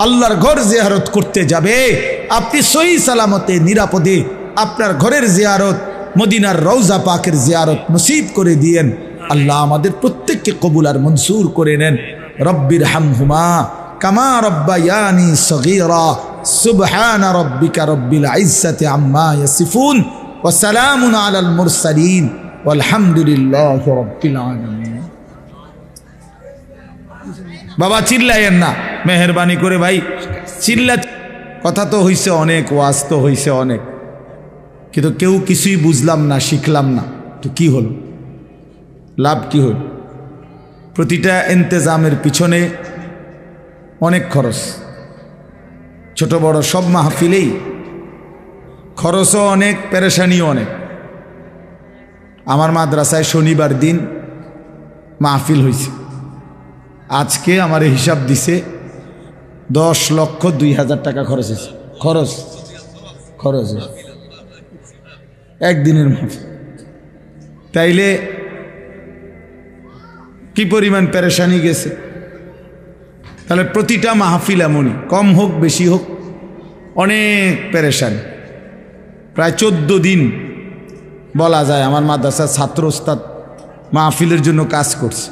আল্লাহর ঘর জিয়ারত করতে যাবে, আপনি সহি সালামতে নিরাপদে আপনার ঘরের জিয়ারত, মদিনার রওজা পাকের জিয়ারত নসিব করে দিয়েন। আল্লাহ, আমাদের প্রত্যেককে কবুল আর মনসুর করে নেন। রব্বির হামহুমা কামা রব্বায়ানি সগীরা। সুবহানা রব্বিকা রব্বিল ইজ্জাতি আম্মা ইয়াসিফুন ওয়া সালামুন আলাল মুরসালিন ওয়ালহামদুলিল্লাহি রাব্বিল আলামিন। বাবা চিল্লায়েন না, মেহেরবানি করে ভাই চিল্লা। কথা তো হইছে অনেক, ওয়াজ তো হইছে অনেক, কিন্তু কেউ কিছুই বুঝলাম না, শিখলাম না, তো কি হলো? লাভ কি হল? প্রতিটা ইন্তেজামের পিছনে অনেক খরচ, ছোট বড় সব মাহফিলেই খরচও অনেক, পেরেশানিও অনেক। আমার মাদ্রাসায় শনিবার দিন মাহফিল হয়েছে, আজকে আমার হিসাব দিছে 10,02,000 টাকা খরচ হয়েছে। খরচ একদিনের মাহফিল। তাইলে কি পরিমাণ পেরেশানি গেছে। তাহলে প্রতিটা মাহফিল এমনই, কম হোক বেশি হোক, অনেক পেরেশানি। প্রায় 14 দিন বলা যায় আমার মাদ্রাসার ছাত্র ওস্তাদ মাহফিলের জন্য কাজ করছে।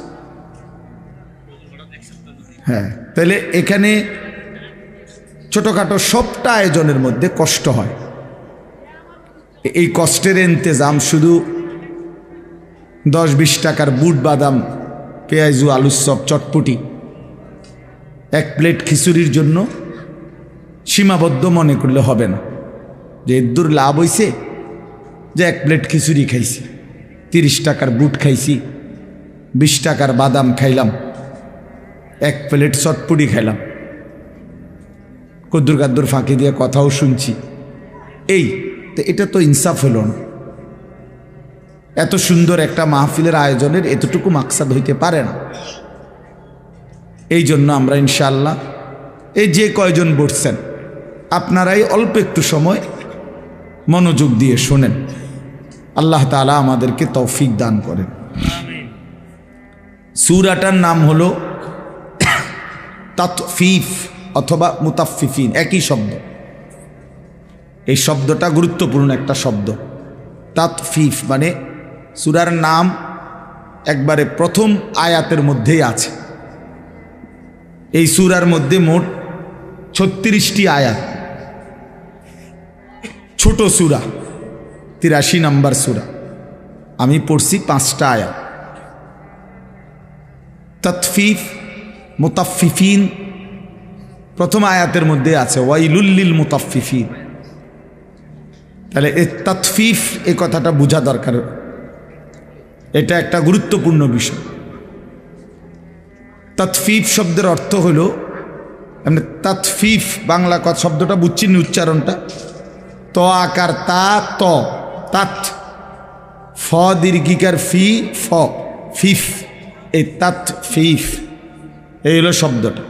হ্যাঁ, তাহলে এখানে ছোটোখাটো সবটা আয়োজনের মধ্যে কষ্ট হয়। এই কষ্টের ইন্তেজাম শুধু 10-20 টাকার বুট বাদাম, পেঁয়াজু, আলুর চপ, চটপটি, এক প্লেট খিচুড়ির জন্য সীমাবদ্ধ মনে করলে হবে না। যে দূর লাভ হইছে যে এক প্লেট খিচুড়ি খাইছি, 30 টাকার বুট খাইছি, 20 টাকার বাদাম খাইলাম, এক প্লেট চটপটি খাইলাম, কদ্দুর কাদ্দুর ফাঁকি দিয়ে কথাও শুনছি, এই তো এটা তো ইনসাফ হলো না। এত সুন্দর একটা মাহফিলের আয়োজনের এতটুকু মাকসাদ হইতে পারে না। এই জন্য আমরা ইনশাআল্লাহ এই যে কয়জন বসছেন আপনারাই অল্প একটু সময় মনোযোগ দিয়ে শোনেন। আল্লাহ তাআলা আমাদেরকে তৌফিক দান করেন। সূরাটার নাম হলো তাতফিফ অথবা মুতাফফিফিন, একই শব্দ। এই শব্দটা গুরুত্বপূর্ণ একটা শব্দ। তাতফিফ মানে সূরার নাম একবারে প্রথম আয়াতের মধ্যেই আছে। এই সূরার মধ্যে মোট 36টি আয়াত। ছোট সূরা, 83 নম্বর সূরা। আমি পড়ছি 5টা আয়াত। তাতফিফ, মুতাফফিফিন প্রথম আয়াতের মধ্যে আছে, ওয়াইলুল লিল মুতাফফিফিন। তাহলে এই তাতফিফ, এই কথাটা বোঝা দরকার, এটা একটা গুরুত্বপূর্ণ বিষয়। তাতফিফ শব্দের অর্থ হলো, মানে তাতফিফ বাংলা কথা শব্দটা বুঝছি না উচ্চারণটা, ত আকার তা, ত তাত, ফ দীর্ঘিকার ফি, ফ ফিফ, এই তাতফিফ, এই হলো শব্দটা।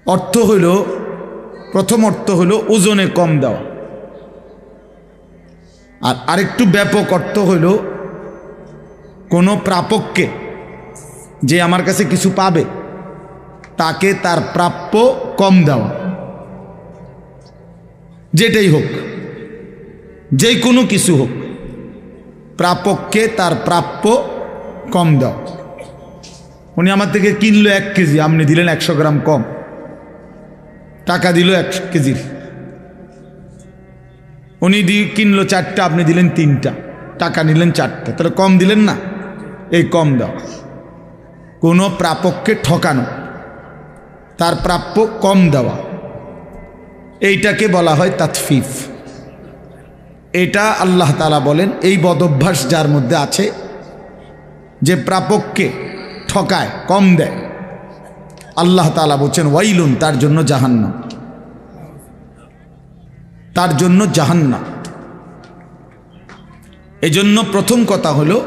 অর্থ হইল, প্রথম অর্থ হলো ওজনে কম দেওয়া, আর আরেকটু ব্যাপক অর্থ হইল কোনো প্রাপককে, যে আমার কাছে কিছু পাবে তাকে তার প্রাপ্য কম দেওয়া। যেটাই হোক, যে কোনো কিছু হোক, প্রাপককে তার প্রাপ্য কম দাও। উনি আমার থেকে কিনলো 1 কেজি, আপনি দিলেন 100 গ্রাম কম, টাকা দিল 1 কেজির। উনি কিনলো 4টা, আপনি দিলেন 3টা, টাকা নিলেন 4টা, তাহলে কম দিলেন না? এই কম দাও। কোনো প্রাপককে ঠকানো, তার প্রাপ্য কম দেওয়া, এইটাকে বলা হয় তাতফিফ। এটা আল্লাহ তাআলা বলেন এই বদঅভ্যাস যার মধ্যে আছে, যে প্রাপককে ঠকায়, কম দেয়, আল্লাহ তাআলা বলছেন ওয়াইলুন, তার জন্য জাহান্নাম, তার জন্য জাহান্নাম। এজন্য প্রথম কথা হলো